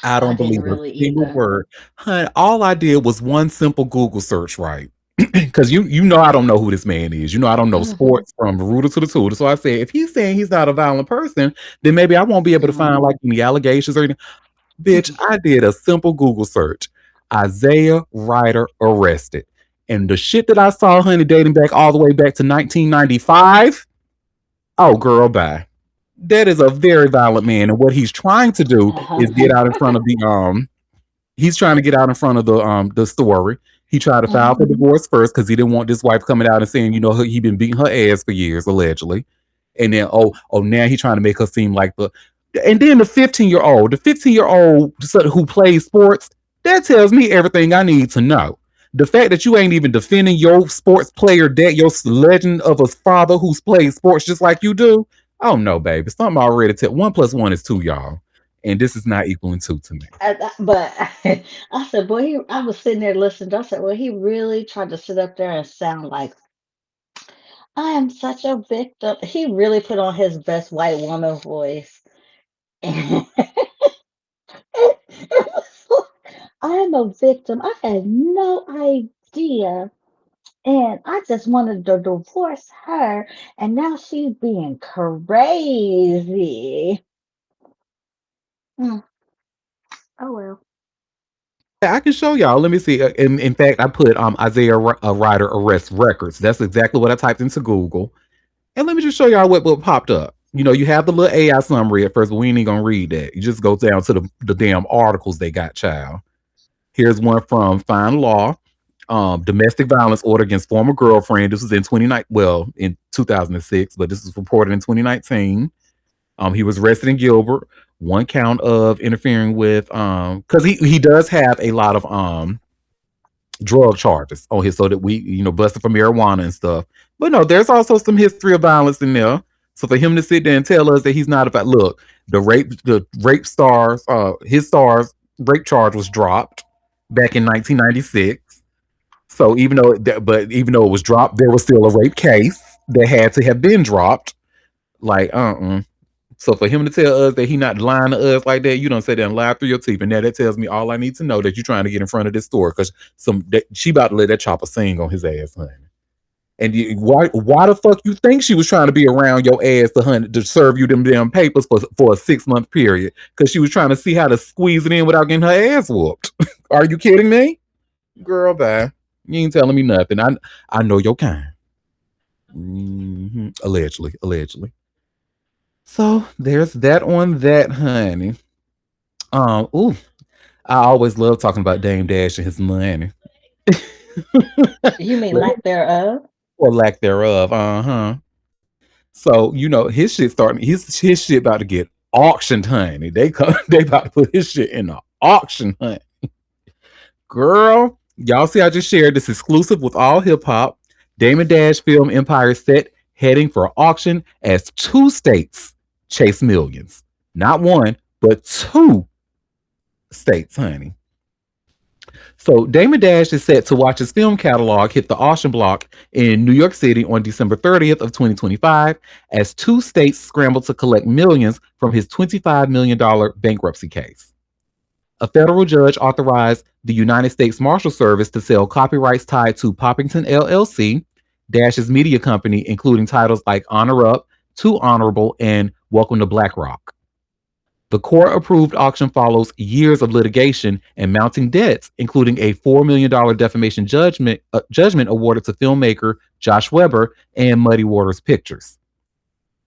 I don't believe didn't a really single either. word. Honey, all I did was one simple Google search, right? Because you know I don't know who this man is. You know I don't know sports from the rooter to the tutor. So I said, if he's saying he's not a violent person, then maybe I won't be able to find like any allegations or anything. Bitch, I did a simple Google search. Isaiah Ryder arrested. And the shit that I saw, honey, dating back all the way back to 1995. Oh, girl, bye. That is a very violent man, and what he's trying to do is get out in front of the he's trying to get out in front of the story. He tried to file for divorce first because he didn't want this wife coming out and saying, you know, he been beating her ass for years, allegedly. And then now he's trying to make her seem like and then the 15-year-old who plays sports, that tells me everything I need to know. The fact that you ain't even defending your sports player, that your legend of a father who's played sports just like you do. Oh no, baby. Something already 1 + 1 is 2, y'all. And this is not equaling 2 to me. But I said, boy, I was sitting there listening. I said, well, he really tried to sit up there and sound like I am such a victim. He really put on his best white woman voice. And it was like, I am a victim. I had no idea. And I just wanted to divorce her. And now she's being crazy. Hmm. Oh, well. I can show y'all. Let me see. In fact, I put Isaiah Ryder arrest records. That's exactly what I typed into Google. And let me just show y'all what popped up. You know, you have the little AI summary at first, but we ain't even gonna read that. You just go down to the damn articles they got, child. Here's one from Fine Law. Domestic violence order against former girlfriend. This was in 29, well, in 2006, but this was reported in 2019. He was arrested in Gilbert. One count of interfering with because he does have a lot of drug charges on his, so that we, busted for marijuana and stuff. But no, there's also some history of violence in there. So for him to sit there and tell us that he's not about, look, the rape stars, his stars rape charge was dropped back in 1996. So even though it was dropped, there was still a rape case that had to have been dropped. Like, so for him to tell us that he not lying to us like that, you don't say that and lie through your teeth, and that tells me all I need to know, that you're trying to get in front of this store because she about to let that chopper sing on his ass, honey. And why the fuck you think she was trying to be around your ass to serve you them damn papers for a 6-month period? Because she was trying to see how to squeeze it in without getting her ass whooped. Are you kidding me, girl? Bye. You ain't telling me nothing. I know your kind. Allegedly. So there's that on that, honey. Ooh, I always love talking about Dame Dash and his money. You mean lack thereof? Or lack thereof. So his shit starting. His shit about to get auctioned, honey. They about to put his shit in the auction, honey. Girl, y'all see I just shared this exclusive with All Hip Hop. Damon Dash film empire set heading for auction as 2 states chase millions. Not 1, but 2 states, honey. So Damon Dash is set to watch his film catalog hit the auction block in New York City on December 30th of 2025 as 2 states scramble to collect millions from his $25 million bankruptcy case. A federal judge authorized the United States Marshal Service to sell copyrights tied to Poppington LLC, Dash's media company, including titles like Honor Up, Too Honorable, and Welcome to Black Rock. The court-approved auction follows years of litigation and mounting debts, including a $4 million defamation judgment awarded to filmmaker Josh Weber and Muddy Waters Pictures.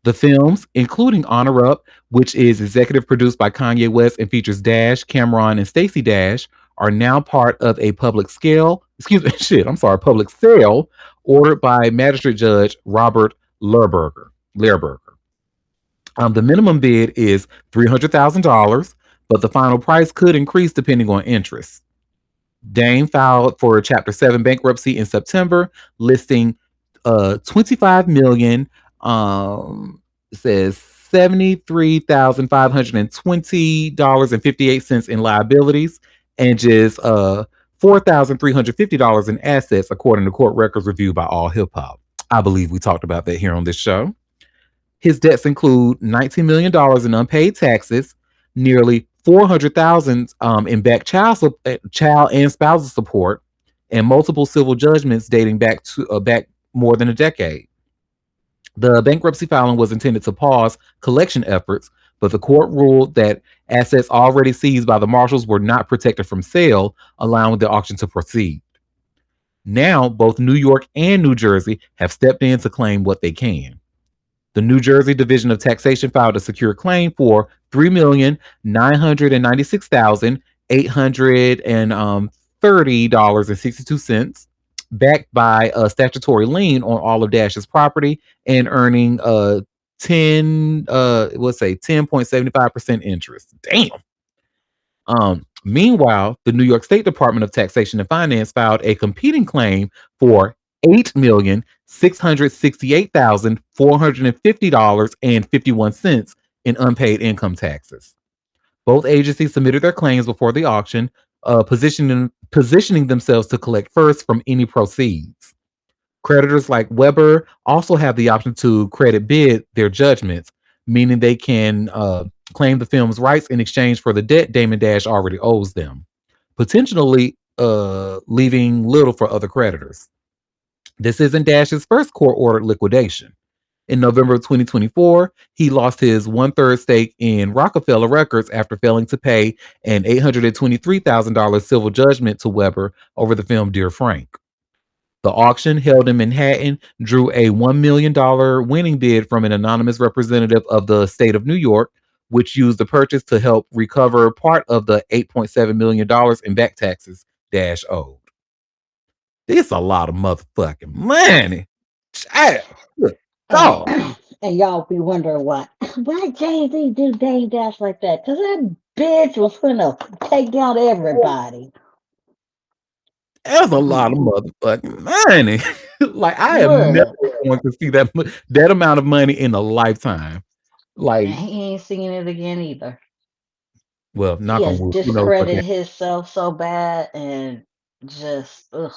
The films, including Honor Up, which is executive produced by Kanye West and features Dash, Cameron, and Stacey Dash, are now part of a public sale ordered by Magistrate Judge Robert Lehrberger. The minimum bid is $300,000, but the final price could increase depending on interest. Dame filed for Chapter 7 bankruptcy in September, listing $25 million. It says $73,520.58 in liabilities and just $4,350 in assets, according to court records reviewed by All Hip Hop. I believe we talked about that here on this show. His debts include $19 million in unpaid taxes, nearly $400,000 in back child and spousal support, and multiple civil judgments dating back more than a decade. The bankruptcy filing was intended to pause collection efforts, but the court ruled that assets already seized by the marshals were not protected from sale, allowing the auction to proceed. Now, both New York and New Jersey have stepped in to claim what they can. The New Jersey Division of Taxation filed a secure claim for $3,996,830.62, backed by a statutory lien on all of Dash's property and earning 10.75% interest. Damn. Meanwhile, the New York State Department of Taxation and Finance filed a competing claim for $8,668,450.51 in unpaid income taxes. Both agencies submitted their claims before the auction, positioning themselves to collect first from any proceeds. Creditors like Weber also have the option to credit bid their judgments, meaning they can claim the film's rights in exchange for the debt Damon Dash already owes them, potentially leaving little for other creditors. This isn't Dash's first court-ordered liquidation. In November of 2024, he lost his 1/3 stake in Rockefeller Records after failing to pay an $823,000 civil judgment to Weber over the film Dear Frank. The auction, held in Manhattan, drew a $1 million winning bid from an anonymous representative of the state of New York, which used the purchase to help recover part of the $8.7 million in back taxes Dash owed. This a lot of motherfucking money. Child. Good And God. and y'all be wondering why Jay-Z do Dame Dash like that? Cause that bitch was gonna take down everybody. That's a lot of Mhm. motherfucking money. Like I am never Look, going to see that amount of money in a lifetime. and Like, he ain't seen it again either. well, He knock on has wood. Who knows what discredited himself so bad and just ugh.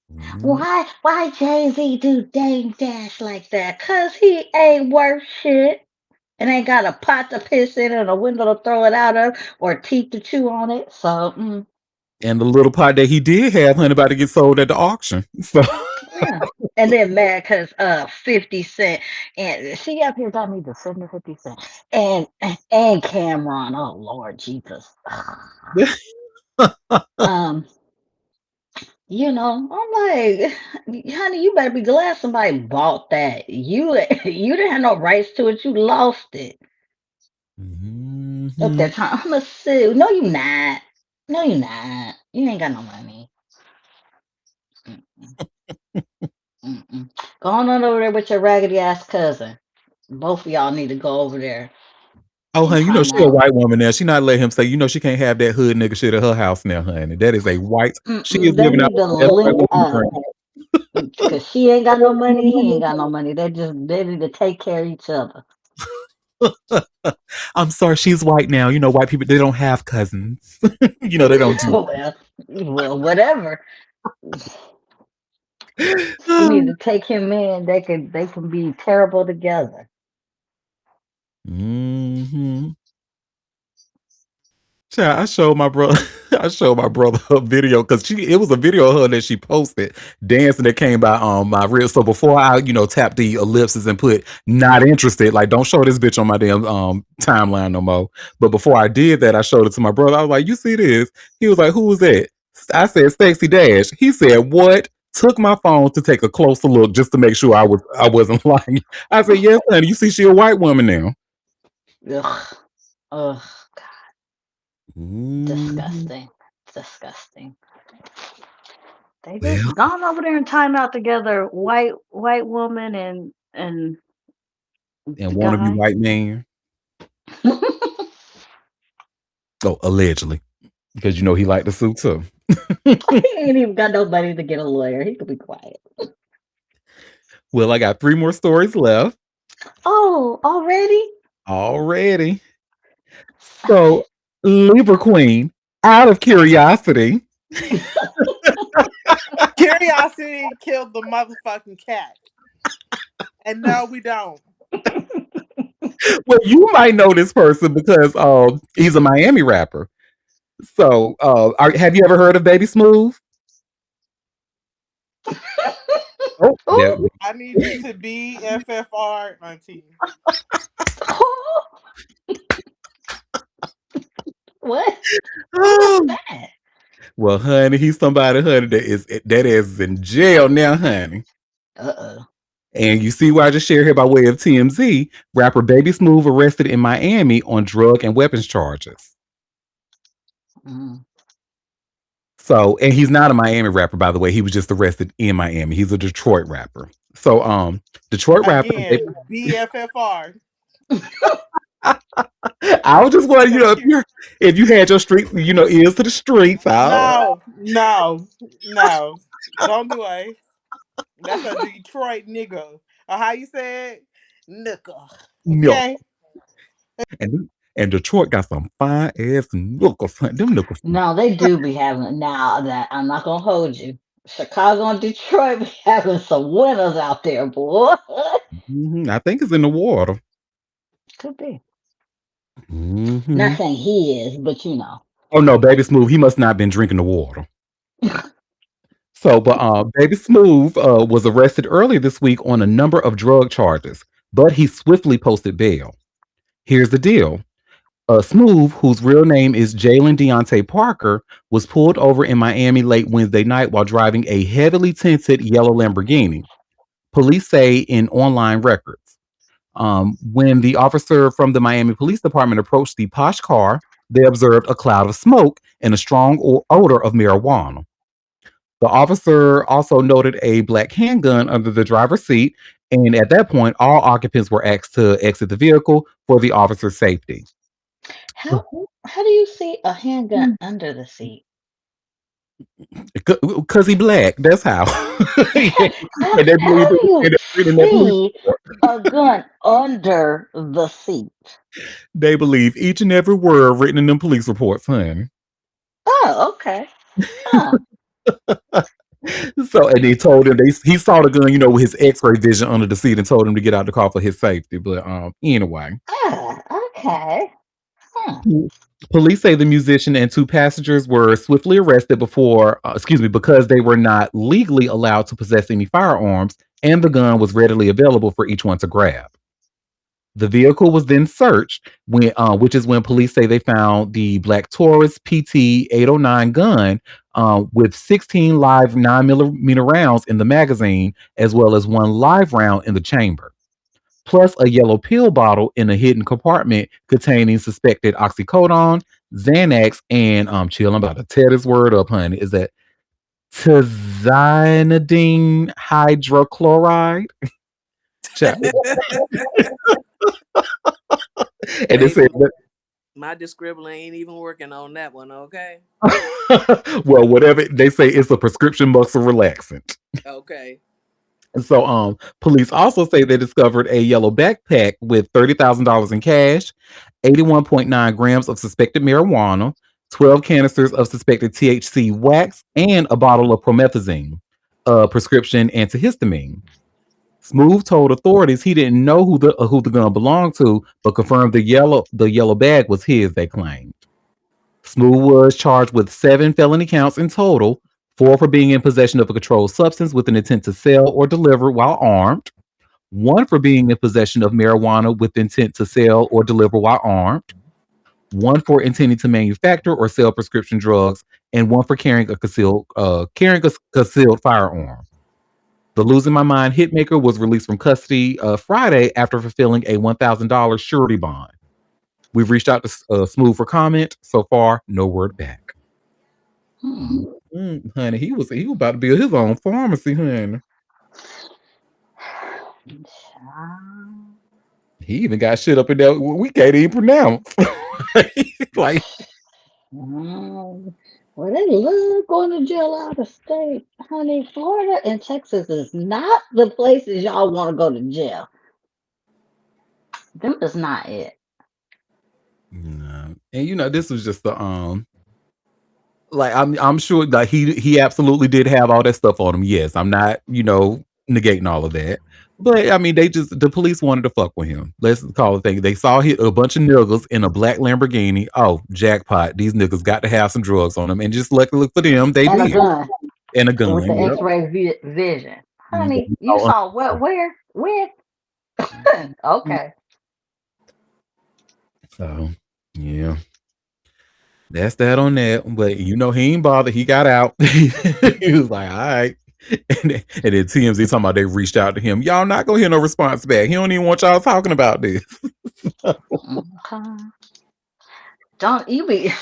that. Why Jay-Z do Dame Dash like that? Cause he ain't worth shit and ain't got a pot to piss in and a window to throw it out of or teeth to chew on it. So And the little pot that he did have, honey, about to get sold at the auction. So yeah. And then mad because 50 Cent and she up here got me defending 50 Cent and Cameron. Oh Lord Jesus. um, I'm like, honey, you better be glad somebody bought that. You didn't have no rights to it, you lost it. Up there Mhm. trying, I'm gonna sue. No, you not. No, you not. You ain't got no money. Mm-mm, mm-mm. Go on over there with your raggedy ass cousin. Both of y'all need to go over there Oh, in honey, she a timeout. white woman now. She not let him say, she can't have that hood nigga shit at her house now, honey. That is a white. She is Mm-mm. They living out need to that white link woman up because she ain't got no money. He ain't got no money. They need to take care of each other. dream. I'm sorry, she's white now. White people, they don't have cousins. They don't do well, whatever. She that. need to take him in. They can be terrible together. Hmm. Child, I showed my brother. I showed my brother a video because it was a video of her that she posted dancing that came by my reel. So before I tap the ellipses and put not interested, like don't show this bitch on my damn timeline no more. But before I did that, I showed it to my brother. I was like, "You see this?" He was like, "Who was that?" I said, "Sexy Dash." He said, "What?" Took my phone to take a closer look just to make sure I wasn't lying. I said, "Yes, honey. You see, she a white woman now." Ugh. Ugh. Mhm. Disgusting. Disgusting. They Well, just gone over there and time out together. White woman and and the wanna be guy. white man. Oh, allegedly, because he liked the suit too. He ain't even got nobody to get a lawyer. He could be quiet. Well, I got 3 more stories left Oh, already? already. Okay. So, Libra Queen, out of curiosity, Curiosity killed the motherfucking cat. And no, we don't. well, you might know this person because he's a Miami rapper. So, have you ever heard of Baby Smooth? Oh, Who? I need you to be FFR, Auntie. Who? What? Who is oh, that? well, honey, he's somebody, honey, that is in jail now, honey. Uh-oh. And you see why I just shared here by way of TMZ, rapper Baby Smooth arrested in Miami on drug and weapons charges. Mm. So, and he's not a Miami rapper, by the way. He was just arrested in Miami. He's a Detroit rapper. So, Detroit rapper. Again, BFFR. I was just wondering, Thank you. if you had your street, ears to the streets. No, no, no. Don't do it. That's a Detroit nigga. Or how you say it? Nigga. Milk. Okay? And Detroit got some fine ass knuckles. Them knuckles. No, they do be having now that I'm not gonna hold you. Chicago and Detroit be having some winners out there, boy. I think it's in the water. Could be. Hmm. Not saying he is, but Oh no, Baby Smooth. He must not have been drinking the water. So, but Baby Smooth was arrested earlier this week on a number of drug charges, but he swiftly posted bail. Here's the deal. Smooth, whose real name is Jalen Deontay Parker, was pulled over in Miami late Wednesday night while driving a heavily tinted yellow Lamborghini. Police say in online records. When the officer from the Miami Police Department approached the posh car, they observed a cloud of smoke and a strong odor of marijuana. The officer also noted a black handgun under the driver's seat, and at that point, all occupants were asked to exit the vehicle for the officer's safety. How how do you see a handgun under the seat? Because he black, that's how. How, And they believe how do you and they're reading that police see report. a gun under the seat? They believe each and every word written in them police reports, honey. Oh, okay. Huh. So, and they told him he saw the gun, with his X-ray vision under the seat, and told him to get out the car for his safety. But anyway, Ah, okay. Huh. police say the musician and two passengers were swiftly arrested because they were not legally allowed to possess any firearms, and the gun was readily available for each one to grab. The vehicle was then searched, which is when police say they found the Black Taurus PT 809 gun with 16 live 9mm rounds in the magazine, as well as one live round in the chamber, plus a yellow pill bottle in a hidden compartment containing suspected oxycodone, Xanax, and chill. I'm about to tear this word up, honey. Is that tizanidine hydrochloride? And they said Baby, my Describble ain't even working on that one, okay? well, whatever they say, it's a prescription muscle relaxant. Okay. So, police also say they discovered a yellow backpack with $30,000 in cash, 81.9 grams of suspected marijuana, 12 canisters of suspected THC wax, and a bottle of promethazine, a prescription antihistamine. Smooth told authorities he didn't know who the gun belonged to, but confirmed the yellow bag was his. They claimed. Smooth was charged with 7 felony counts in total, 4 for being in possession of a controlled substance with an intent to sell or deliver while armed, 1 for being in possession of marijuana with intent to sell or deliver while armed, 1 for intending to manufacture or sell prescription drugs, and 1 for carrying a concealed firearm. The Losing My Mind hitmaker was released from custody Friday after fulfilling a $1,000 surety bond. We've reached out to Smooth for comment. So far, no word back. Honey, he was about to build his own pharmacy, honey. He even got shit up in there we can't even pronounce. Like, well, they love going to jail out of state. Honey, Florida and Texas is not the places y'all want to go to jail. Them is not it. no. And this was just the like I'm sure that he absolutely did have all that stuff on him. Yes, I'm not, negating all of that. But I mean, the police wanted to fuck with him. Let's call it thing. They saw a bunch of niggas in a black Lamborghini. Oh, jackpot! These niggas got to have some drugs on them, and just luckily for them, they And a did. gun. And a gun. With the Yep. X-ray vision. Honey, you Oh, saw what? Where? When? Okay. So yeah, that's that on that. But he ain't bothered. He got out. He was like, all right. And then TMZ talking about they reached out to him. Y'all not gonna hear no response back. He don't even want y'all talking about this. Okay. Don't you be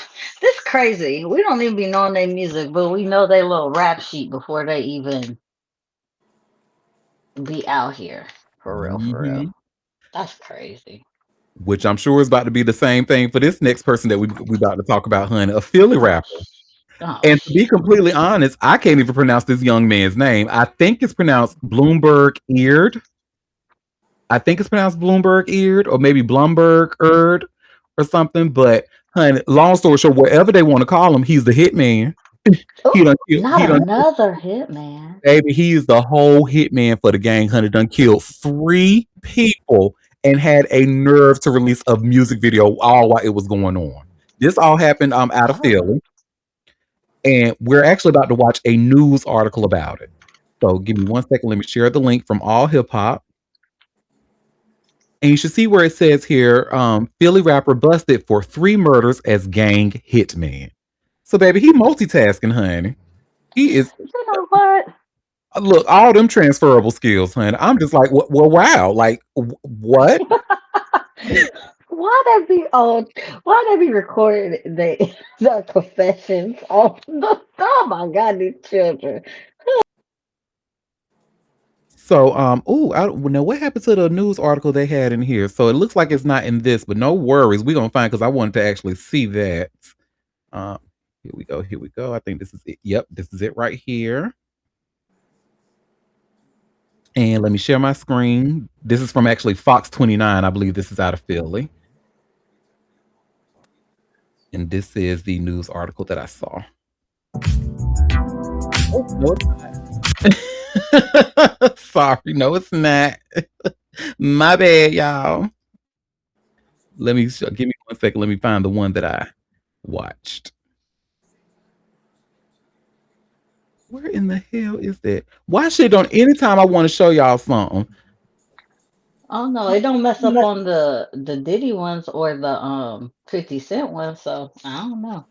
this crazy. We don't even be knowing their music, but we know their little rap sheet before they even be out here. For real, for real. Mhm. That's crazy. Which I'm sure is about to be the same thing for this next person that we about to talk about, honey, a Philly rapper. Oh, And to be completely honest, I can't even pronounce this young man's name. I think it's pronounced Bloomberg Eared. I think it's pronounced Bloomberg Eared, or maybe Blumberg Eared or something. But honey, long story short, whatever they want to call him, he's the hitman. He done killed, not he done, another hitman. baby, he is the whole hitman for the gang, honey. Done killed 3 people and had a nerve to release a music video all while it was going on. This all happened out of Philly. And we're actually about to watch a news article about it. So give me 1 second. Let me share the link from All Hip Hop. And you should see where it says here, Philly rapper busted for 3 murders as gang hitman. So baby, he multitasking, honey. He is. You know what? Look, all them transferable skills, honey. I'm just like, well, wow. Like, what? Why that be on? Why they be recording the confessions? Oh my God, these children. So, now what happened to the news article they had in here? So it looks like it's not in this, but no worries. We're gonna find because I wanted to actually see that. Um, here we go. Here we go. I think this is it. Yep, this is it right here. And let me share my screen. This is from actually Fox 29. I believe this is out of Philly. And this is the news article that I saw. Oh, no, it's not. Sorry, no, it's not. My bad, y'all. Give me 1 second. Let me find the one that I watched. Where in the hell is that? Why shit don't anytime I want to show y'all something? Oh no, it don't mess up on the Diddy ones or the 50 Cent ones, so I don't know.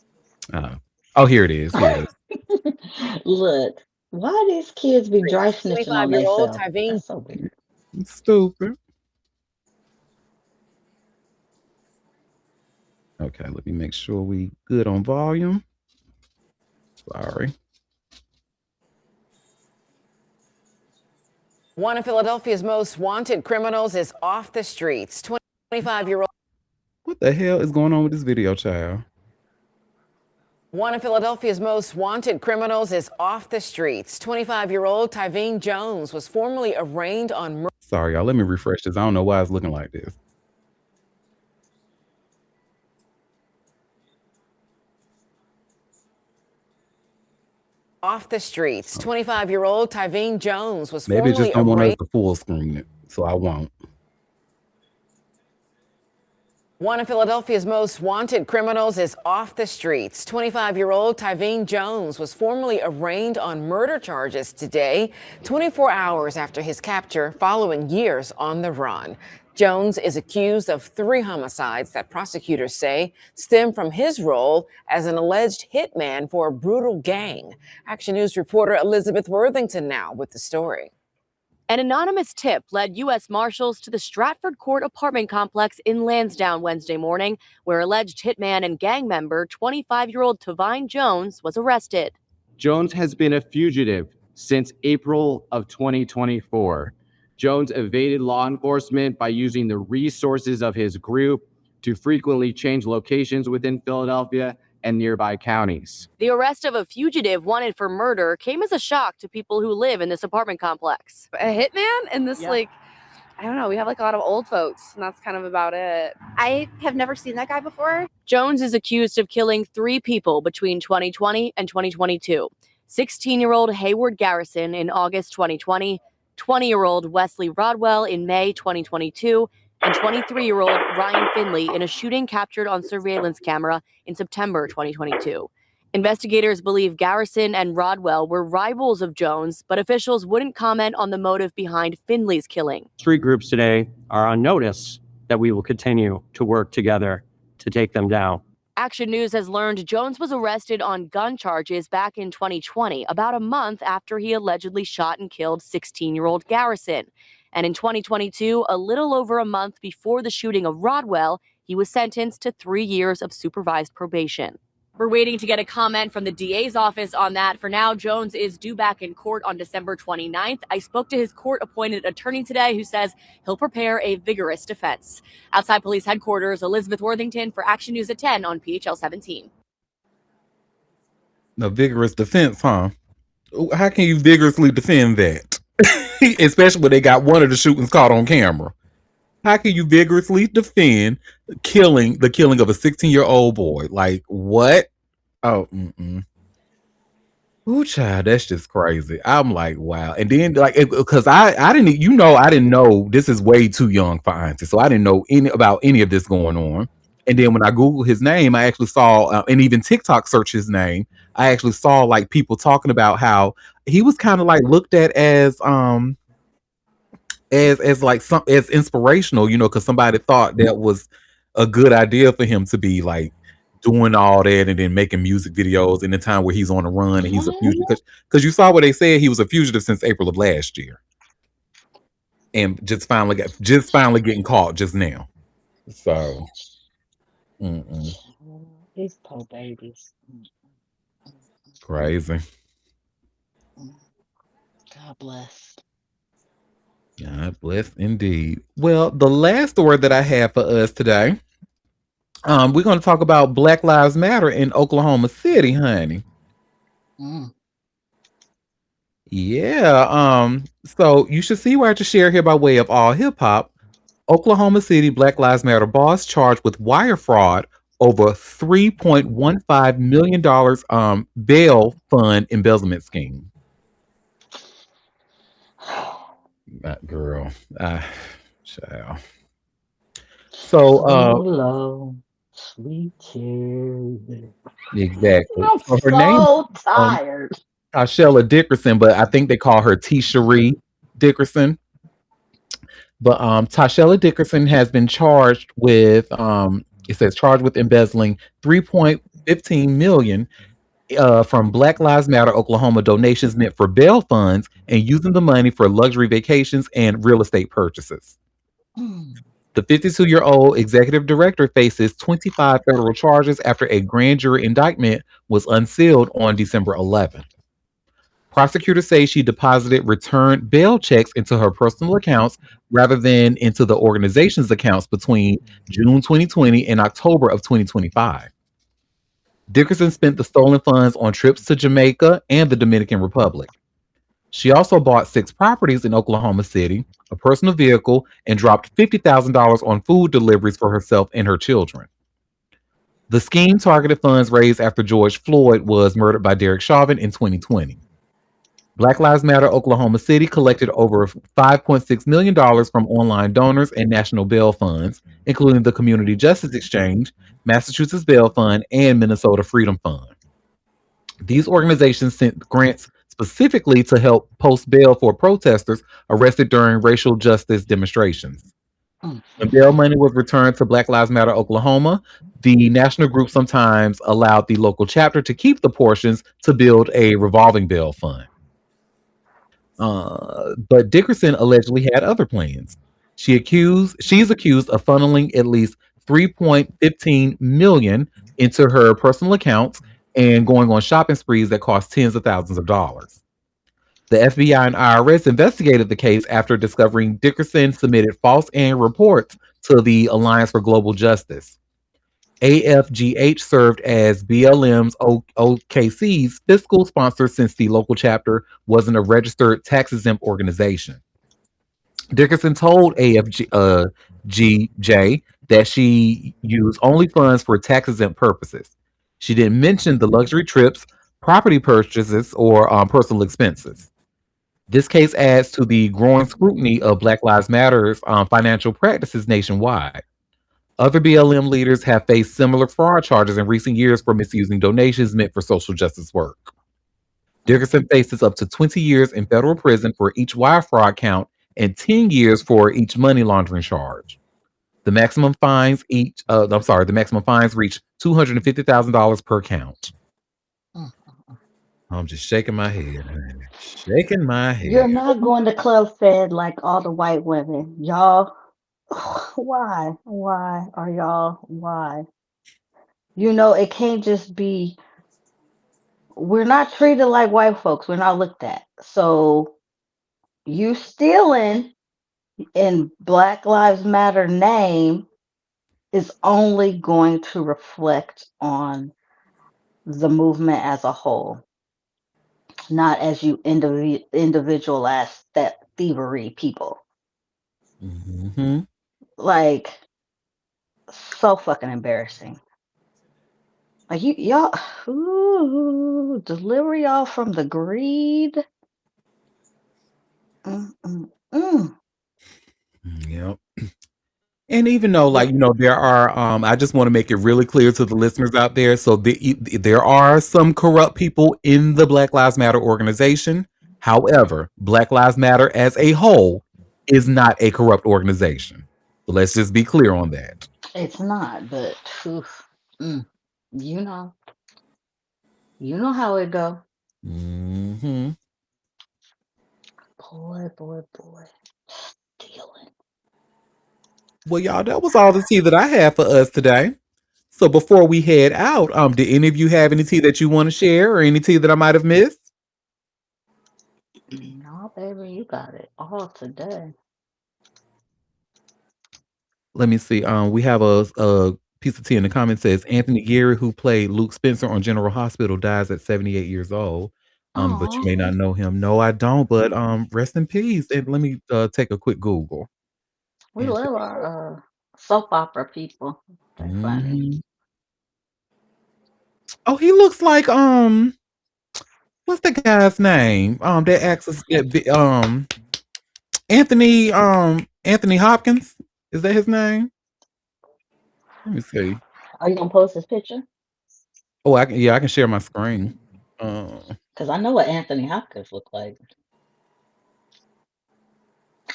Oh, here it is. Here it is. Look, why these kids be dry snitching on 25-year-old themselves? Tyrone. That's so weird. It's stupid. Okay, let me make sure we good on volume. Sorry. One of Philadelphia's most wanted criminals is off the streets. 25-year-old. What the hell is going on with this video, child? One of Philadelphia's most wanted criminals is off the streets. 25-year-old Tyrone Jones was formerly arraigned on murder. Sorry, y'all. Let me refresh this. I don't know why it's looking like this. Off the streets. 25-year-old Tyrone Jones was Maybe it formerly just don't want us arraigned. to full screen it, so I won't. One of Philadelphia's most wanted criminals is off the streets. 25-year-old Tyrone Jones was formally arraigned on murder charges today, 24 hours after his capture following years on the run. Jones is accused of 3 homicides that prosecutors say stem from his role as an alleged hitman for a brutal gang. Action News reporter Elizabeth Worthington now with the story. An anonymous tip led U.S. Marshals to the Stratford Court apartment complex in Lansdowne Wednesday morning, where alleged hitman and gang member 25-year-old Tyrone Jones was arrested. Jones has been a fugitive since April of 2024. Jones evaded law enforcement by using the resources of his group to frequently change locations within Philadelphia and nearby counties. The arrest of a fugitive wanted for murder came as a shock to people who live in this apartment complex. A hitman and this I don't know, we have a lot of old folks and that's kind of about it. I have never seen that guy before. Jones is accused of killing 3 people between 2020 and 2022. 16-year-old Hayward Garrison in August 2020, 20-year-old Wesley Rodwell in May 2022, and 23-year-old Ryan Finley in a shooting captured on surveillance camera in September 2022. Investigators believe Garrison and Rodwell were rivals of Jones, but officials wouldn't comment on the motive behind Finley's killing. Street groups today are on notice that we will continue to work together to take them down. Action News has learned Jones was arrested on gun charges back in 2020, about a month after he allegedly shot and killed 16-year-old Garrison. And in 2022, a little over a month before the shooting of Rodwell, he was sentenced to 3 years of supervised probation. We're waiting to get a comment from the DA's office on that. For now, Jones is due back in court on December 29th. I spoke to his court-appointed attorney today who says he'll prepare a vigorous defense. Outside police headquarters, Elizabeth Worthington for Action News at 10 on PHL 17. A vigorous defense, huh? How can you vigorously defend that? Especially when they got one of the shootings caught on camera. How can you vigorously defend the killing of a 16-year-old boy? Like, what? Oh, Ooh, child, that's just crazy. I'm like, wow. And then, like, because I didn't know this is way too young for Auntie, so I didn't know about any of this going on. And then when I Googled his name, I actually saw, and even TikTok searched his name, I actually saw like people talking about how he was kind of like looked at as like as inspirational, because somebody thought that was a good idea for him to be like doing all that and then making music videos in the time where he's on the run and he's a fugitive. Mhm. Because you saw what they said, he was a fugitive since April of last year, and just finally getting caught just now. So, mm-mm, These poor babies. crazy. Mm. God bless. God bless indeed. Well, the last story that I have for us today, we're going to talk about Black Lives Matter in Oklahoma City, honey. Mm. Yeah. So you should see where I just share here by way of all hip hop. Oklahoma City Black Lives Matter boss charged with wire fraud over $3.15 million bail fund embezzlement scheme. That girl. Child. So So low, sweet cherry. exactly. I'm So her name so um tired. Tashella Dickerson, but I think they call her T. Cherie Dickerson. But Tashella Dickerson has been charged with it says charged with embezzling 3.15 million from Black Lives Matter Oklahoma donations meant for bail funds and using the money for luxury vacations and real estate purchases. Mm. The 52-year-old executive director faces 25 federal charges after a grand jury indictment was unsealed on December 11th. Prosecutors say she deposited returned bail checks into her personal accounts rather than into the organization's accounts between June 2020 and October of 2025. Dickerson spent the stolen funds on trips to Jamaica and the Dominican Republic. She also bought 6 properties in Oklahoma City, a personal vehicle, and dropped $50,000 on food deliveries for herself and her children. The scheme targeted funds raised after George Floyd was murdered by Derek Chauvin in 2020. Black Lives Matter Oklahoma City collected over $5.6 million from online donors and national bail funds, including the Community Justice Exchange, Massachusetts Bail Fund, and Minnesota Freedom Fund. These organizations sent grants specifically to help post bail for protesters arrested during racial justice demonstrations. Mm. When bail money was returned to Black Lives Matter Oklahoma, the national group sometimes allowed the local chapter to keep the portions to build a revolving bail fund. But Dickerson allegedly had other plans. She's accused of funneling at least 3.15 million into her personal accounts and going on shopping sprees that cost tens of thousands of dollars. The FBI and IRS investigated the case after discovering Dickerson submitted false reports to the Alliance for Global Justice. AFGH served as BLM's OKC's fiscal sponsor since the local chapter wasn't a registered tax exempt organization. Dickerson told AFGJ that she used only funds for tax exempt purposes. She didn't mention the luxury trips, property purchases, or personal expenses. This case adds to the growing scrutiny of Black Lives Matter's financial practices nationwide. Other BLM leaders have faced similar fraud charges in recent years for misusing donations meant for social justice work. Dickerson faces up to 20 years in federal prison for each wire fraud count and 10 years for each money laundering charge. The maximum fines reach $250,000 per count. Mm. I'm just shaking my head, honey. Shaking my You're head. not going to Club Fed like all the white women. Y'all, why? Why are y'all? Why? It can't just be, we're not treated like white folks. We're not looked at. So you stealing in Black Lives Matter name is only going to reflect on the movement as a whole, not as you individual as that thievery people. Mm-hmm. Like, so fucking embarrassing. Like y'all, deliver y'all from the greed. Mm, mm, mm. Yep. And even though, like, there are, I just want to make it really clear to the listeners out there. So there are some corrupt people in the Black Lives Matter organization. However, Black Lives Matter as a whole is not a corrupt organization. So let's just be clear on that. It's not, but oof, mm. You know. You know how it go. Mm-hmm. Boy. Stealing. Well, y'all, that was all the tea that I had for us today. So before we head out, did any of you have any tea that you want to share or any tea that I might have missed? No, baby, you got it all today. Let me see. We have a piece of tea in the comments says Anthony Geary, who played Luke Spencer on General Hospital, dies at 78 years old. But you Oh, may not know him. No, I don't. But rest in peace. And let me take a quick Google. we Anthony. love our soap opera people. They're funny. Mhm. Oh, he looks like what's the guy's name? That acts as Anthony Hopkins. Is that his name? Let me see. Are you gonna post this picture? Oh, I can share my screen. Uh, Because I know what Anthony Hopkins looked like.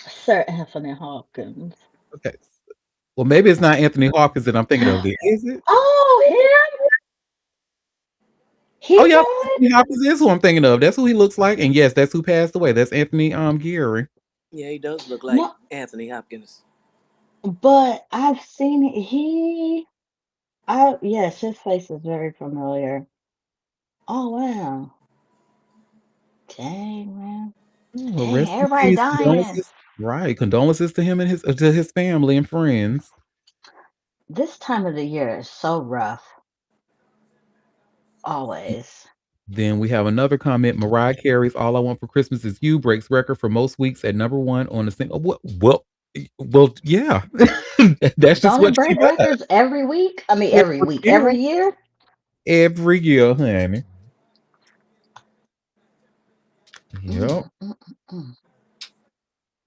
Sir Anthony Hopkins. okay. Well, maybe it's not Anthony Hopkins that I'm thinking of. Then is it? Oh, him? Oh, He yeah, died? Anthony Hopkins is who I'm thinking of. That's who he looks like, and yes, that's who passed away. That's Anthony Geary. Yeah, he does look like No, Anthony Hopkins. but I've seen it. Yes, his face is very familiar. Oh, wow. Dang, man. Oh, Dang, rest in everybody peace. dying. Condolences. Right, condolences to him and his family and friends. This time of the year is so rough. Always. Then we have another comment. Mariah Carey's "All I Want for Christmas Is You" breaks record for most weeks at #1 on the single. Well, yeah, that's just Don't it what she break does records every week? I mean, every every week, year. every year? Every year, honey. Yep. Mm, mm, mm,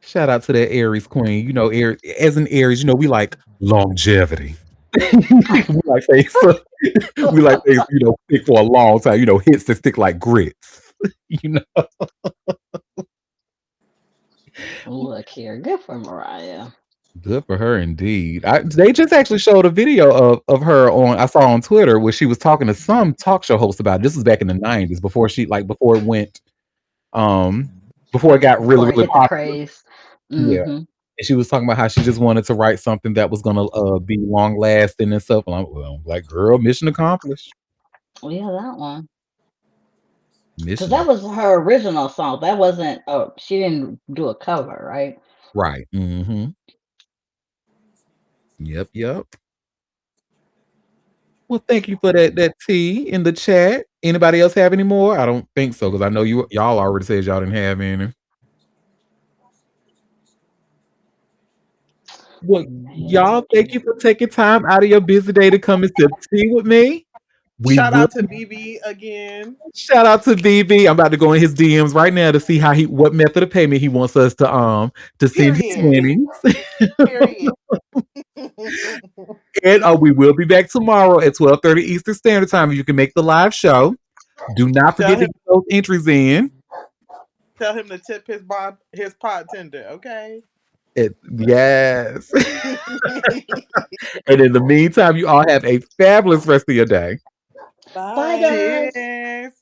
Shout out to that Aries queen. You know, Aries, as an Aries, we like longevity. we like things. We like things. Stick for a long time. Hits that stick like grits. you know. Look here. Good for Mariah. Good for her, indeed. They just actually showed a video of her I saw on Twitter where she was talking to some talk show host about it. This was back in the '90s before it went before it got really Before it really hit the popular. craze. Yeah. Mm-hmm. And she was talking about how she just wanted to write something that was gonna be long lasting and stuff. And I'm like, girl, mission accomplished. Yeah, that one. Because Mission that was her original song. That wasn't, oh, she didn't do a cover, right? right. Mm-hmm. Yep. Well, thank you for that tea in the chat. Anybody else have any more? I don't think so, because I know y'all already said y'all didn't have any. Well, y'all, thank you for taking time out of your busy day to come and sip tea with me. We Shout will out to BB again. shout out to BB. I'm about to go in his DMs right now to see what method of payment he wants us to send his Period. winnings. Period. And we will be back tomorrow at 12:30 Eastern Standard Time. You can make the live show. Do not Tell forget to him get those entries in. to tip his pot tender, okay? Yes. And in the meantime, you all have a fabulous rest of your day. Bye, Bye. guys. Cheers.